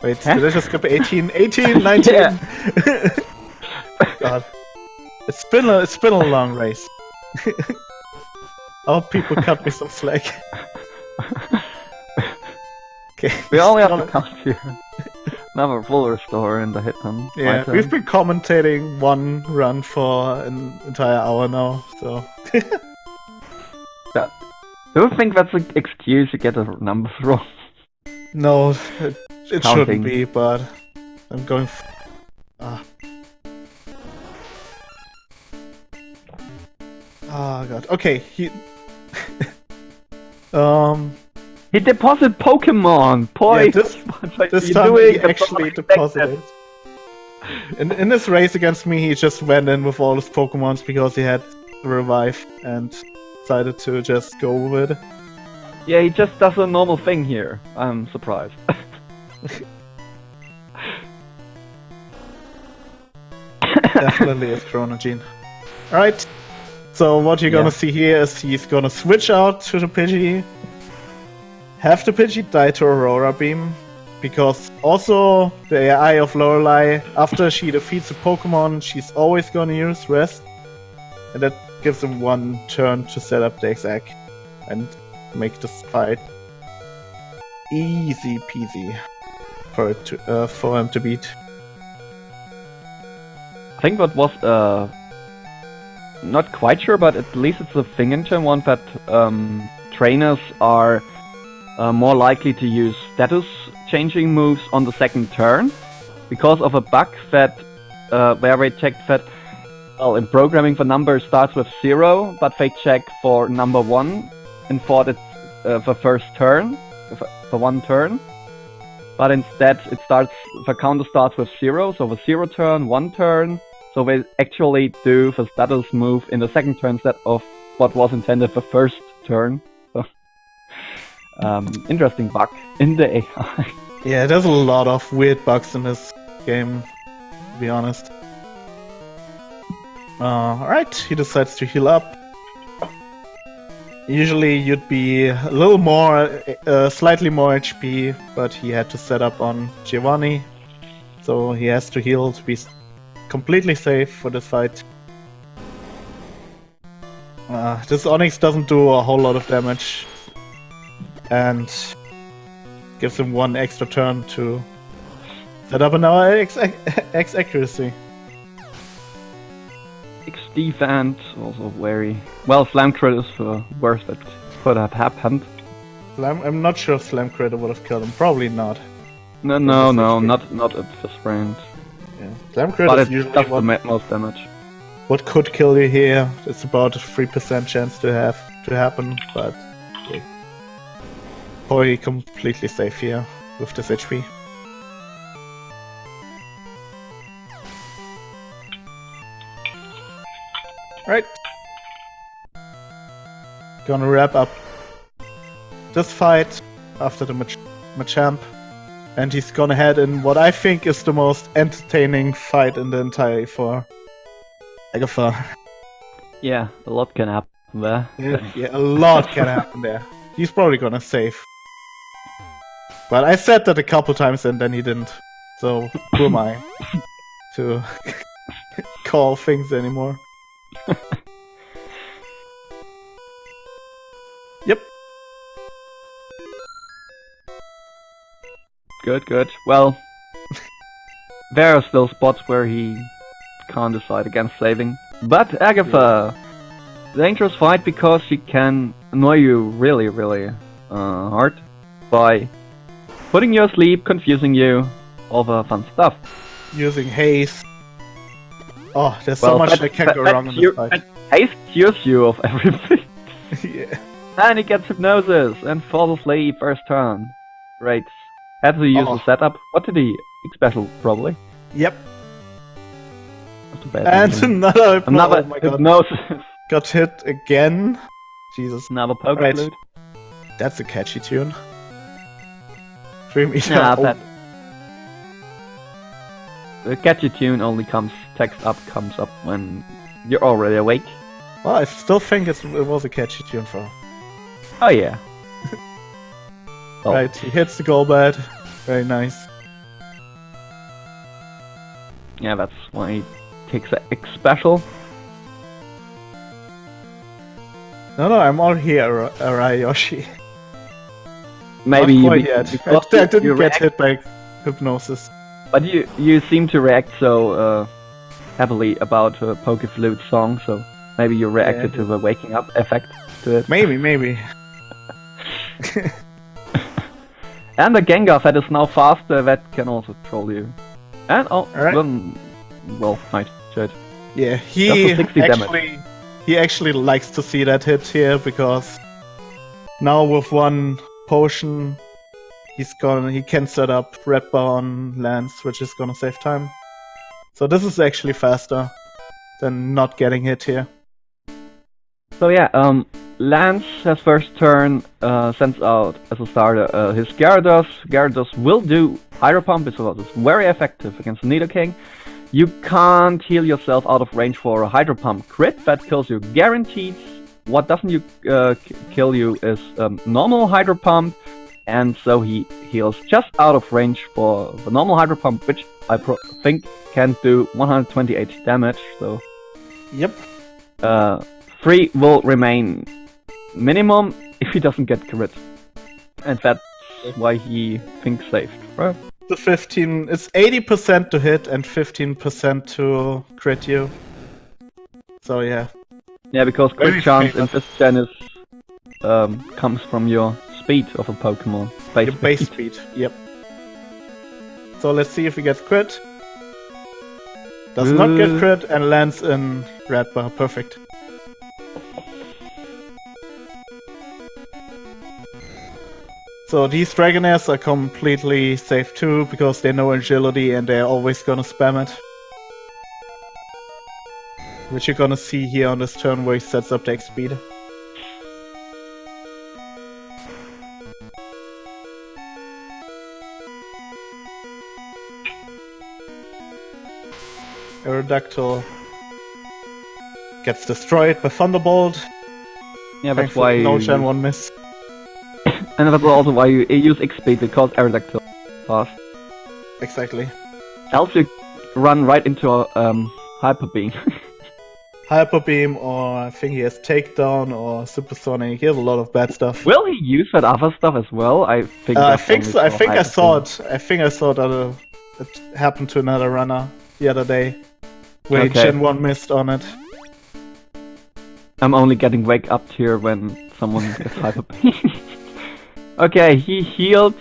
Wait, did I just skip 18? 18, 19! Yeah. God. It's been a long race. I hope people cut me some slack. Okay. We only have to count here. Another full restore in the Hitman. Yeah, we've been commentating one run for an entire hour now, so... Do you think that's an excuse to get the numbers wrong? No, it shouldn't be, but I'm going. Oh god. Okay, he. He deposited Pokemon. Poi. Yeah, this time he actually deposited. In this race against me, he just went in with all his Pokemons because he had revive and decided to just go with it. Yeah, he just does a normal thing here. I'm surprised. Definitely is Chrono Gene. Alright, so what you're gonna see here is he's gonna switch out to the Pidgey, have the Pidgey die to Aurora Beam, because also the AI of Lorelei, after she defeats a Pokemon, she's always gonna use Rest, and that gives him 1 turn to set up the exact and make this fight easy peasy for him to beat. I think what was not quite sure, but at least it's a thing in Gen 1 that trainers are more likely to use status changing moves on the second turn because of a bug that where they checked that. Well, in programming, the number starts with 0, but they check for number 1 and thought it's the first turn, the 1 turn. But instead, the counter starts with 0, so the 0 turn, 1 turn. So they actually do the status move in the second turn instead of what was intended the first turn. So, interesting bug in the AI. Yeah, there's a lot of weird bugs in this game, to be honest. Alright, he decides to heal up. Usually you'd be a little more, slightly more HP, but he had to set up on Giovanni. So he has to heal to be completely safe for this fight. This Onyx doesn't do a whole lot of damage. And gives him 1 extra turn to set up another X accuracy. X defense, also very well. Slam crit is the worst that could have happened. I'm not sure if Slam crit would have killed him. Probably not. No, not at this range. Yeah. Slam crit But is it usually does what, the most damage. what could kill you here. It's about a 3% chance to happen, but okay. Probably completely safe here with this HP. Right. Gonna wrap up this fight after the Machamp. And he's gonna head in what I think is the most entertaining fight in the entire for Agatha. Yeah, a lot can happen there. Yeah, a lot can happen there. He's probably gonna save. But I said that a couple times and then he didn't. So who am I to call things anymore? Yep. Good. Well, there are still spots where he can't decide against saving. But Agatha, dangerous fight because she can annoy you really hard by putting you asleep, confusing you, all the fun stuff. Using haste. Oh, there's so much that can go wrong in this fight. Haste cures you of everything. Yeah. And he gets hypnosis and falls asleep first turn. Great. Had to use the setup. What did he? Special, probably. Yep. Not too bad. And another oh my hypnosis. God. Got hit again. Jesus. Another poke Right. flute. That's a catchy tune. 3 meter. Yeah, Oh. that. The catchy tune only comes up when you're already awake. Well, I still think it was a catchy tune for. Oh yeah. Oh. Right, he hits the goal bat. Very nice. Yeah, that's why he takes a X special. No, I'm all here, Arayoshi. Maybe Not you quite yet. because I didn't you get react, hit by hypnosis. but you seem to react so heavily about the Poke Flute song, so maybe you reacted to the waking up effect to it. Maybe. And the Gengar that is now faster, that can also troll you. And Alright. well, nice shit. Yeah, Just for 60 damage. he actually likes to see that hit here because now with 1 potion he can set up Red Bar on Lance, which is gonna save time. So this is actually faster than not getting hit here. So yeah, Lance has first turn, sends out as a starter his Gyarados. Gyarados will do Hydro Pump, it's very effective against Nidoking. You can't heal yourself out of range for a Hydro Pump crit, that kills you guaranteed. What doesn't kill you is normal Hydro Pump, and so he heals just out of range for the normal Hydro Pump, which I think can do 128 damage, so... Yep. 3 will remain minimum if he doesn't get crit. And that's why he thinks saved, right? The 15, it's 80% to hit and 15% to crit you. So yeah. Yeah, because Very crit chance in famous. this gen is, comes from your speed of a Pokemon. Your base speed, yep. So let's see if he gets crit. Does not get crit and lands in red bar. Perfect. So these Dragonairs are completely safe too, because they know agility and they're always gonna spam it. Which you're gonna see here on this turn where he sets up the X speed. Aerodactyl gets destroyed by Thunderbolt. Yeah, that's why no Gen 1 miss. And that's also why you use X-Speed, because Aerodactyl fast. Exactly. Else you run right into a Hyper Beam. Hyper Beam, or I think he has Takedown or Supersonic. He has a lot of bad stuff. Will he use that other stuff as well? I think. I think so. I think I saw it. I think I saw that it happened to another runner the other day, where Gen 1 missed on it. I'm only getting wake up here when someone gets Hyper Beam. Okay, he healed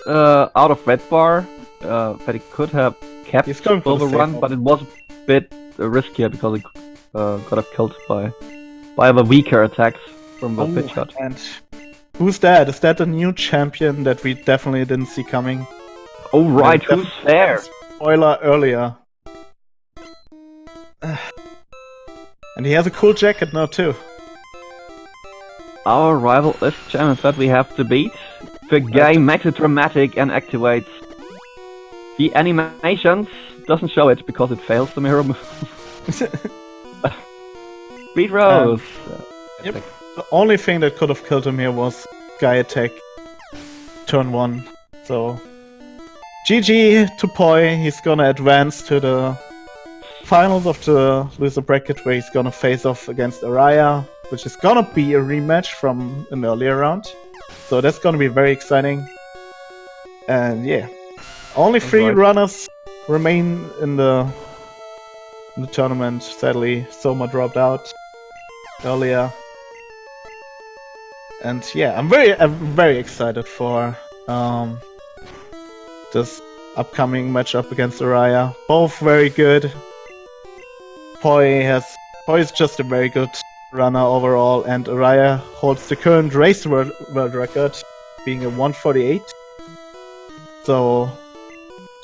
out of red bar, but he could have kept Silver Run, but it was a bit riskier because he got killed by the weaker attacks from the pitch shot. And who's that? Is that a new champion that we definitely didn't see coming? Oh right, who's there? Spoiler earlier. And he has a cool jacket now too. Our rival is champion that we have to beat. The game makes it dramatic and activates the animations. Doesn't show it because it fails the mirror move. Speed Rose. Yep. The only thing that could have killed him here was Sky Attack turn 1. So GG to Poi. He's gonna advance to the finals of the loser bracket, where he's gonna face off against Araya, which is gonna be a rematch from an earlier round. So that's gonna be very exciting. And yeah, only 3 runners remain in the tournament. Sadly, Soma dropped out earlier. And yeah, I'm very excited for this upcoming matchup against Araya. Both very good. Poi is just a very good runner overall, and Araya holds the current race world record, being a 148. So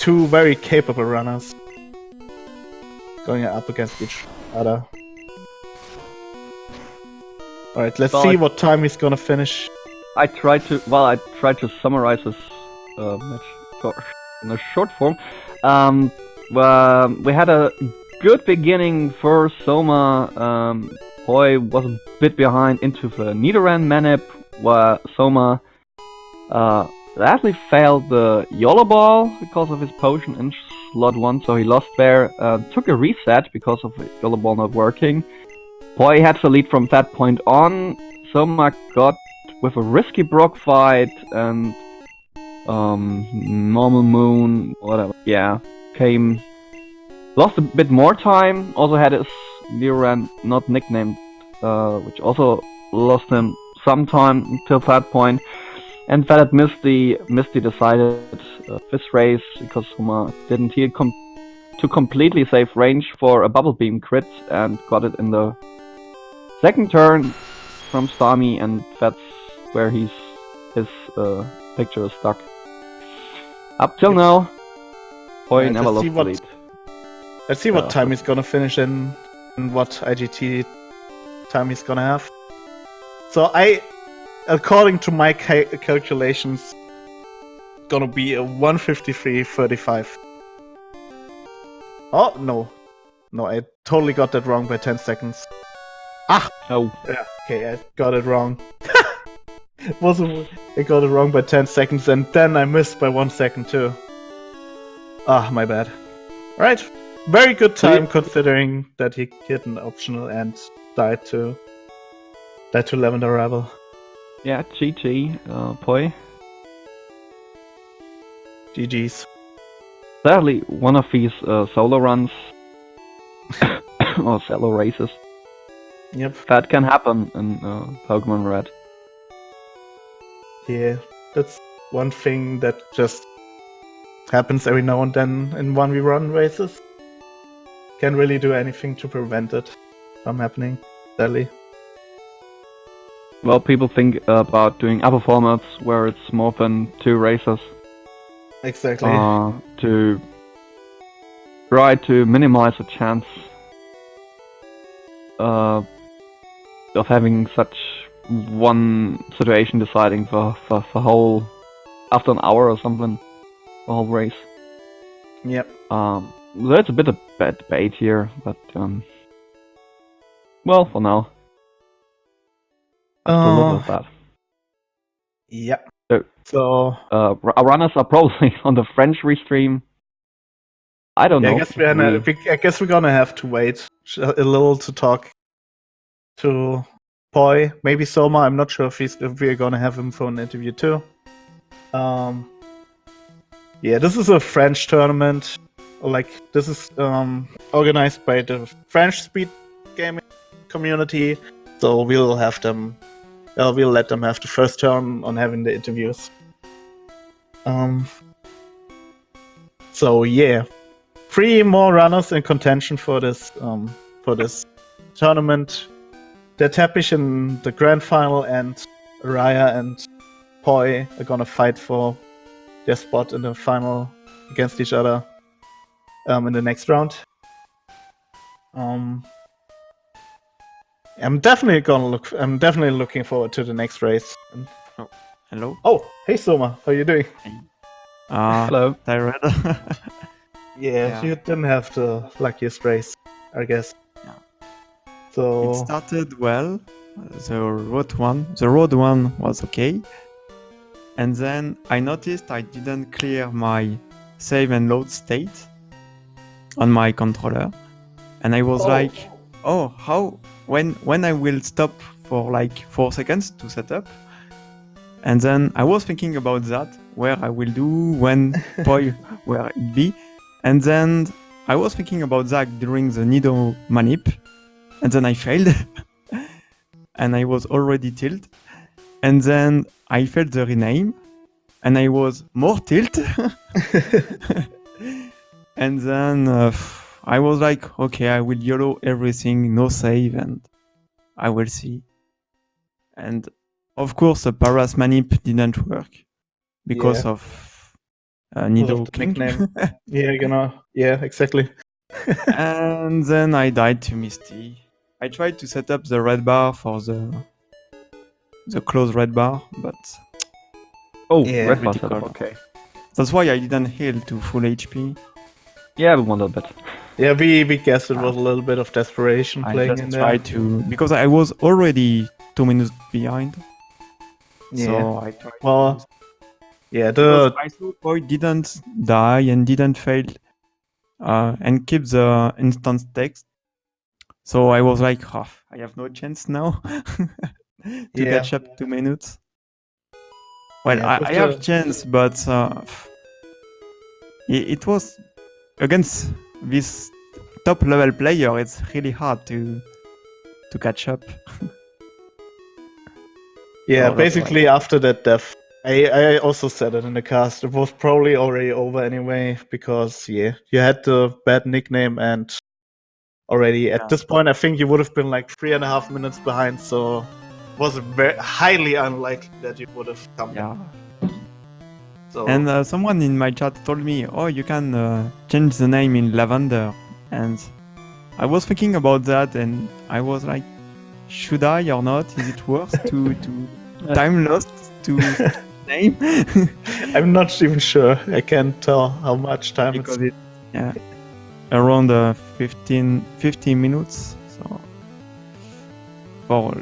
2 very capable runners going up against each other. Alright, let's see what time he's gonna finish. I tried to summarize this match in a short form. We had a good beginning for Soma. Poi was a bit behind into the Nidoran manip, where Soma lastly failed the YOLO Ball because of his potion in slot 1, so he lost there. Took a reset because of the YOLO Ball not working. Poi had the lead from that point on. Soma got with a risky Brock fight and normal moon, whatever. Yeah, lost a bit more time. Also had his Nidoran not nicknamed, which also lost him some time until that point. And that Misty decided this race, because Soma didn't heal to completely save range for a Bubble Beam crit, and got it in the second turn from Starmie, and that's where his picture is stuck. Up till now, Poi never lost the lead. Let's see what time he's gonna finish in, and what IGT time he's gonna have. So according to my calculations, gonna be a 153.35. Oh no, I totally got that wrong by 10 seconds. Oh. Yeah, okay, I got it wrong. I got it wrong by 10 seconds, and then I missed by 1 second too. My bad. Right, very good time considering that he hit an optional and died to Lavender Rebel. Yeah, GG, Poi. GG's. Sadly, one of these solo runs or solo races. Yep. That can happen in Pokemon Red. Yeah, that's one thing that just happens every now and then in 1v1 races. Can't really do anything to prevent it from happening, sadly. Well, people think about doing other formats where it's more than 2 races. Exactly. To try to minimize the chance of having such one situation deciding for whole after an hour or something, the whole race. Yep. There's a bit of bad debate here, but well, for now, a little of that. Yeah. So our runners are probably on the French Restream. I don't know. I guess we're gonna have to wait a little to talk to Poy. Maybe Soma. I'm not sure if we're gonna have him for an interview too. Yeah, this is a French tournament. Like, this is organized by the French speed gaming community. So we'll let them have the first turn on having the interviews. So yeah, 3 more runners in contention for this tournament. The Teppich in the grand final, and Raya and Poy are gonna fight for their spot in the final against each other in the next round. I'm definitely looking forward to the next race. Oh, hello. Oh, hey Soma, how are you doing? Hello. Tired. Yeah, you didn't have the luckiest race, I guess. Yeah. So it started well. The road one was okay, and then I noticed I didn't clear my save and load state on my controller, and I was like, "Oh, how? When I will stop for like 4 seconds to set up?" And then I was thinking about that, where I will do when Poy where it be, and then I was thinking about that during the Nido manip, and then I failed, and I was already tilt, and then I failed the rename, and I was more tilt, and then I was like, okay, I will YOLO everything, no save, and I will see. And of course, the Paras manip didn't work because of Nido nickname. Yeah, exactly. And then I died to Misty. I tried to set up the red bar for the close red bar, but red bar setup, okay. That's why I didn't heal to full HP. Yeah, we wanted a bit. Yeah, we guessed it was a little bit of desperation playing in there. I tried to, because I was already 2 minutes behind. Yeah. So I tried. Well, yeah, I saw Poy didn't die and didn't fail, and keep the instance text. So I was like, oh, I have no chance now to catch up 2 minutes. Well, I have chance, but it was against this top level player. It's really hard to catch up. Yeah, basically after that death, I also said it in the cast. It was probably already over anyway, because you had the bad nickname, and already at this point I think you would have been like 3.5 minutes behind, so it was very highly unlikely that you would have come back. So. And someone in my chat told me, oh, you can change the name in Lavender, and I was thinking about that, and I was like, should I or not? Is it worth to time lost to name? I'm not even sure. I can't tell how much time because it's around 15 minutes. So for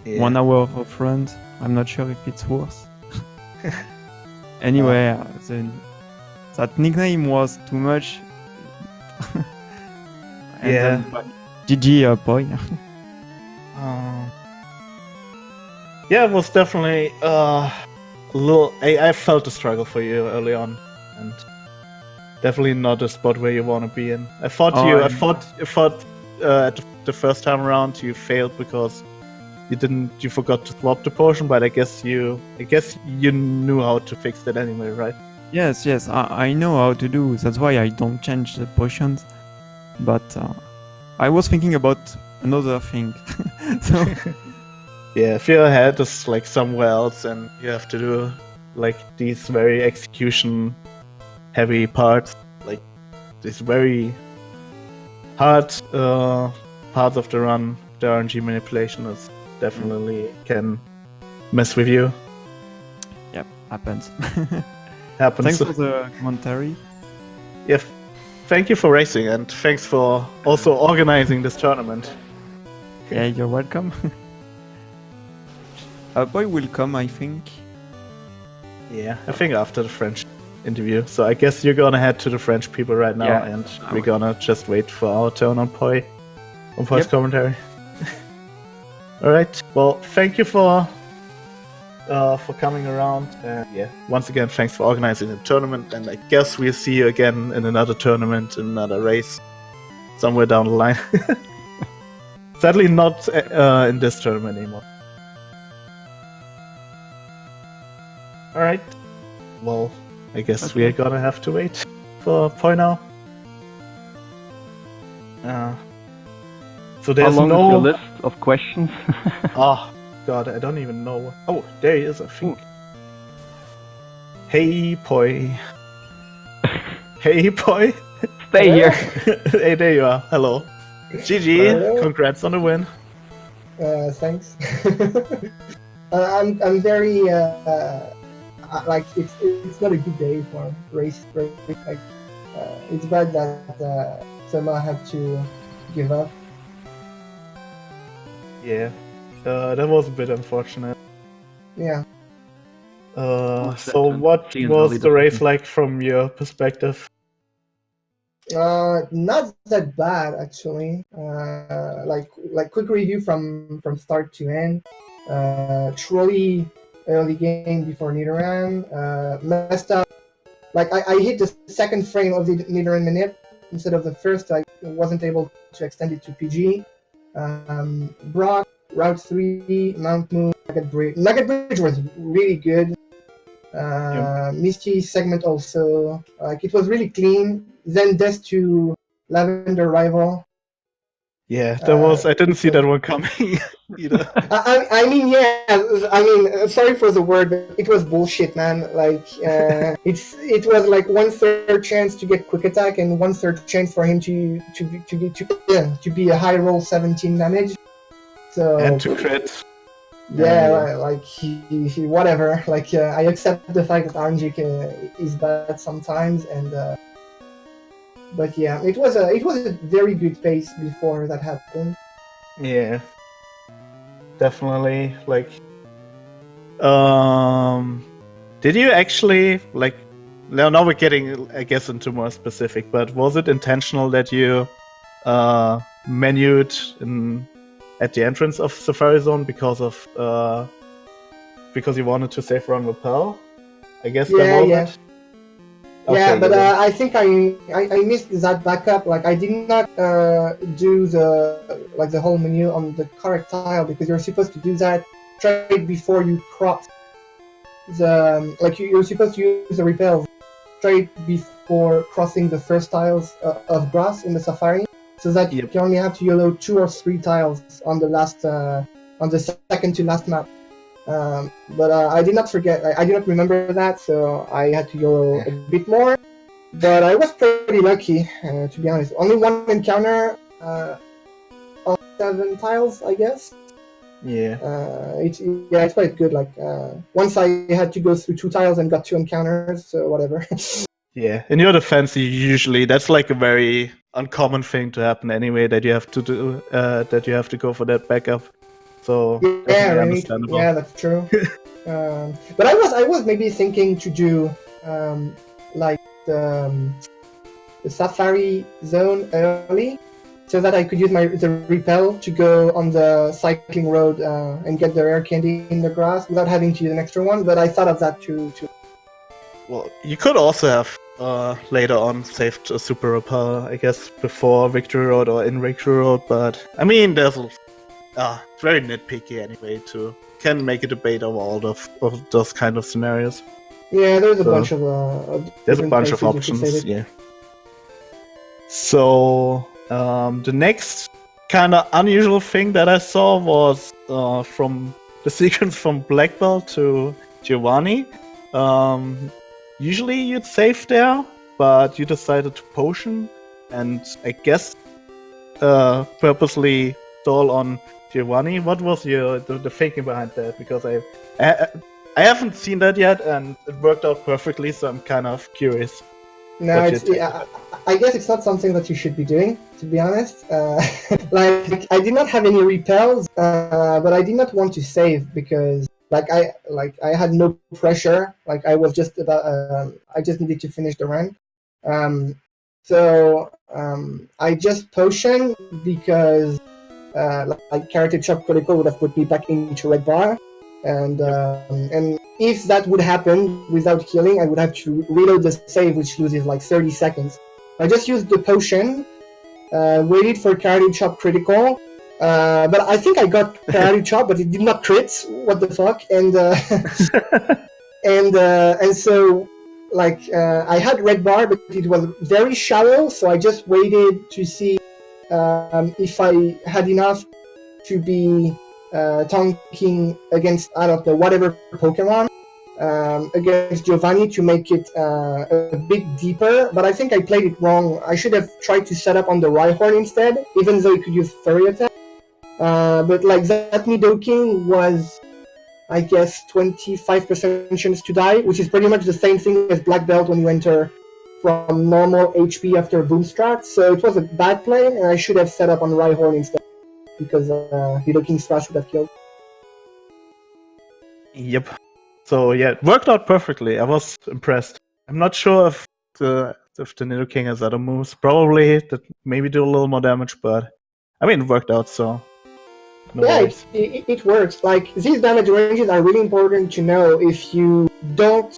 1 hour of run, I'm not sure if it's worth. Anyway, that nickname was too much. And GG Poy. Yeah, it was definitely a little. I felt the struggle for you early on, and definitely not a spot where you want to be in. I thought at the first time around you failed because you forgot to swap the potion, but I guess you knew how to fix that anyway, right? Yes, I know how to do. That's why I don't change the potions. But I was thinking about another thing. So Yeah, if your head is like somewhere else and you have to do like these very execution heavy parts, like these very hard parts of the run, the RNG manipulation is definitely can mess with you. yep, happens. Happens. Thanks for the commentary. Yeah, thank you for racing and thanks for also organizing this tournament. Yeah, you're welcome. Boy will come, I think. Yeah, I think after the French interview. So I guess you're gonna head to the French people right now, Yeah, and I we're will. gonna just wait for our turn on Poy's Yep. commentary. All right. Well, thank you for coming around, and yeah, once again, thanks for organizing the tournament. And I guess we'll see you again in another tournament, in another race, somewhere down the line. Sadly, not in this tournament anymore. All right. Well, I guess we're gonna have to wait for Poy now. So How there's long no is your list of questions? Oh, God, I don't even know. Oh, there he is, I think. Hey, Poy. Hey, Poy. Stay Hello? here. Hey, there you are. Hello. GG. Hello. Congrats on the win. Thanks. I'm very like it's not a good day for race. Like it's bad that Soma had to give up. Yeah. That was a bit unfortunate. Yeah. So what See you in was early the race decision. like from your perspective? Not that bad actually. Like quick review from start to end. Trolley early game before Nidoran. Messed up. Like I hit the second frame of the Nidoran minute instead of the first. I wasn't able to extend it to PG. Brock, Route 3, Mount Moon, Nugget Bridge. Nugget Bridge was really good. Misty segment also. Like it was really clean. Then Death to Lavender Rival. Yeah, that was. I didn't see that one coming either. I mean, yeah. I mean, sorry for the word, but it was bullshit, man. Like, it was like 1/3 chance to get quick attack and 1/3 chance for him to be a high roll 17 damage. So And to crit. yeah, like he whatever. Like I accept the fact that RNG is bad sometimes, and but yeah, it was a very good pace before that happened. Yeah. Definitely. Like, did you actually like? Now we're getting, I guess, into more specific. But was it intentional that you menued at the entrance of Safari Zone because you wanted to save run Repel? I guess that was it. Yeah, Okay, but I think I missed that backup. Like I did not do the whole menu on the correct tile because you're supposed to do that straight before you cross the you're supposed to use the repel straight before crossing the first tiles of grass in the Safari, so that you only have to YOLO 2 or 3 tiles on the last on the second to last map. But I did not forget. I did not remember that, so I had to YOLO a bit more. But I was pretty lucky, to be honest. Only one encounter on 7 tiles, I guess. Yeah. It's quite good. Like once I had to go through 2 tiles and got 2 encounters, so whatever. Yeah. In your defense, usually that's like a very uncommon thing to happen anyway. That you have to do. That you have to go for that backup. So yeah, right. understandable. Yeah, that's true. But I was maybe thinking to do like the Safari Zone early, so that I could use the repel to go on the cycling road and get the rare candy in the grass without having to use an extra one. But I thought of that too. Well, you could also have later on saved a super repel, I guess, before Victory Road or in Victory Road. But I mean, there's it's very nitpicky anyway. Can make a debate of all of those kind of scenarios. Yeah, there's a So, bunch of there's a different bunch of places you could save options. it. Yeah. So the next kind of unusual thing that I saw was from the sequence from Black Belt to Giovanni. Usually you'd save there, but you decided to potion, and I guess purposely stall on Giovanni. What was the thinking behind that? Because I haven't seen that yet, and it worked out perfectly. So I'm kind of curious. No, What it's. you did. I guess it's not something that you should be doing, to be honest. Like I did not have any repels, but I did not want to save because I had no pressure. Like I was just about. I just needed to finish the run. So I just potion because Character Chop Critical would have put me back into red bar, and if that would happen without healing, I would have to reload the save, which loses like 30 seconds. I just used the potion, waited for Karate Chop Critical, but I think I got Karate Chop, but it did not crit. What the fuck? And and so I had red bar, but it was very shallow, so I just waited to see if I had enough to be tanking against, I don't know, whatever Pokemon, against Giovanni to make it a bit deeper, but I think I played it wrong. I should have tried to set up on the Rhyhorn instead, even though it could use Furry Attack. But that Nidoking was, I guess, 25% chance to die, which is pretty much the same thing as Black Belt when you enter from normal HP after Boom Strat. So it was a bad play, and I should have set up on Rhyhorn instead, because Nidoking Slash would have killed. Yep. So yeah, it worked out perfectly. I was impressed. I'm not sure if the Nidoking has other moves. Probably that maybe do a little more damage, but I mean it worked out. So no worries. It works. Like these damage ranges are really important to know if you don't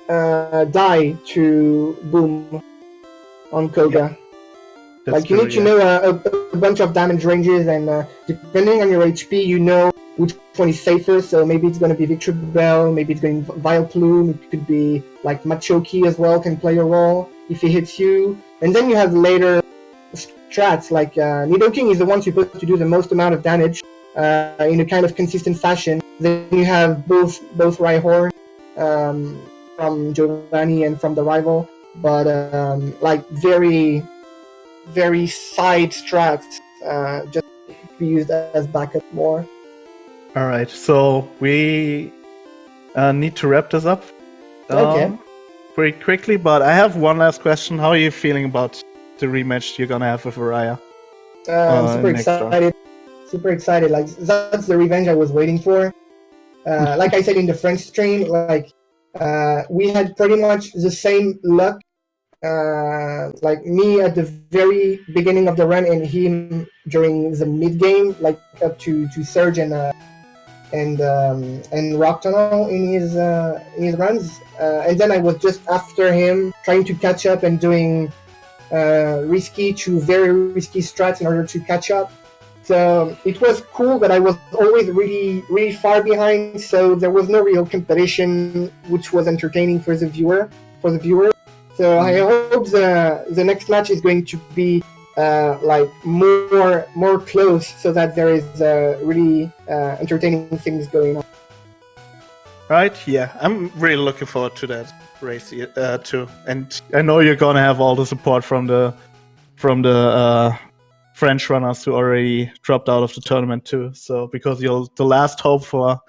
die to Boom on Koga. That's You true, need to know a bunch of damage ranges, and depending on your HP, you know which one is safer. So maybe it's going to be Victory Bell, maybe it's going to be Vileplume, it could be like Machoki as well, can play a role if he hits you. And then you have later strats, like Nidoking is the one supposed to do the most amount of damage in a kind of consistent fashion. Then you have both Rhyhorn from Giovanni and from the rival, but very, very side strats just be used as backup more. All right, so we need to wrap this up pretty quickly, but I have one last question. How are you feeling about the rematch you're gonna have with Araya? I'm super excited. Super excited. Like that's the revenge I was waiting for. Like I said in the French stream, we had pretty much the same luck. Like me at the very beginning of the run, and him during the mid game, like up to Surge and Rock Tunnel in his runs, and then I was just after him, trying to catch up and doing risky to very risky strats in order to catch up. So it was cool, but I was always really, really far behind. So there was no real competition, which was entertaining for the viewer. So I hope the next match is going to be more close, so that there is really entertaining things going on. Right? Yeah, I'm really looking forward to that race too. And I know you're gonna have all the support from the French runners who already dropped out of the tournament too. So because you're the last hope for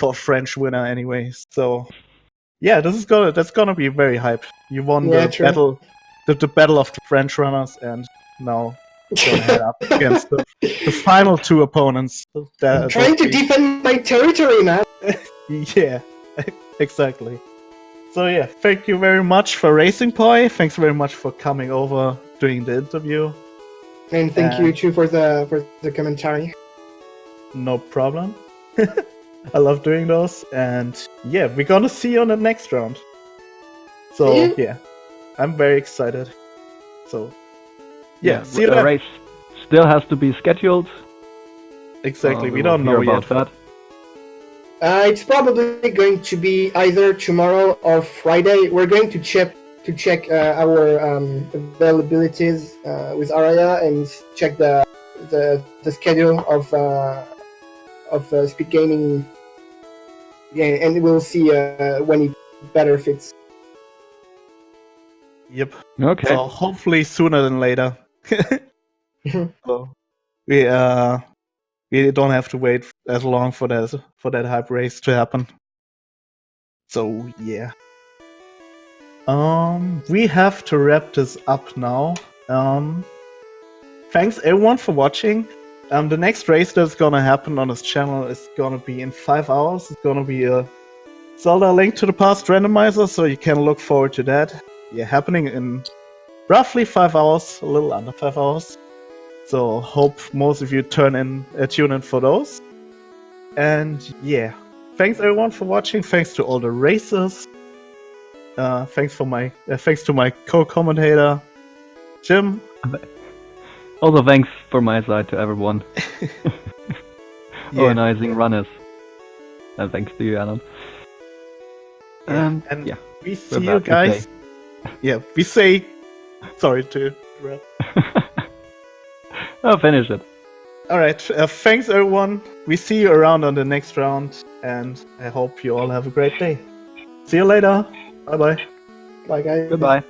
a French winner anyway. So yeah, that's gonna be very hype. You won the battle of the French runners, and now you're gonna head up against the final two opponents. I'm trying to defend my territory, man. Yeah, exactly. So yeah, thank you very much for racing, Poi. Thanks very much for coming over, doing the interview. And thank you too for the commentary. No problem. I love doing those, and yeah, we're gonna see you on the next round. So yeah, I'm very excited. So yeah, see you the race still has to be scheduled. Exactly, we don't know about yet. that. It's probably going to be either tomorrow or Friday. We're going to check our availabilities with Araya and check the schedule of speed gaming. Yeah, and we'll see when it better fits. Yep. Okay. So hopefully sooner than later. So we don't have to wait as long for that hype race to happen. So yeah. We have to wrap this up now. Thanks everyone for watching. The next race that's gonna happen on this channel is gonna be in 5 hours. It's gonna be a Zelda Link to the Past randomizer, so you can look forward to that. Yeah, happening in roughly 5 hours, a little under 5 hours. So hope most of you tune in for those. And yeah, thanks everyone for watching. Thanks to all the racers. Thanks to my co-commentator, Jim. Also, thanks for my side to everyone Yeah. organizing runners. And thanks to you, Alan. And yeah, we see you guys. Yeah, we say sorry to interrupt. I'll finish it. Alright, thanks everyone. We see you around on the next round, and I hope you all have a great day. See you later. Bye bye. Bye, guys. Goodbye.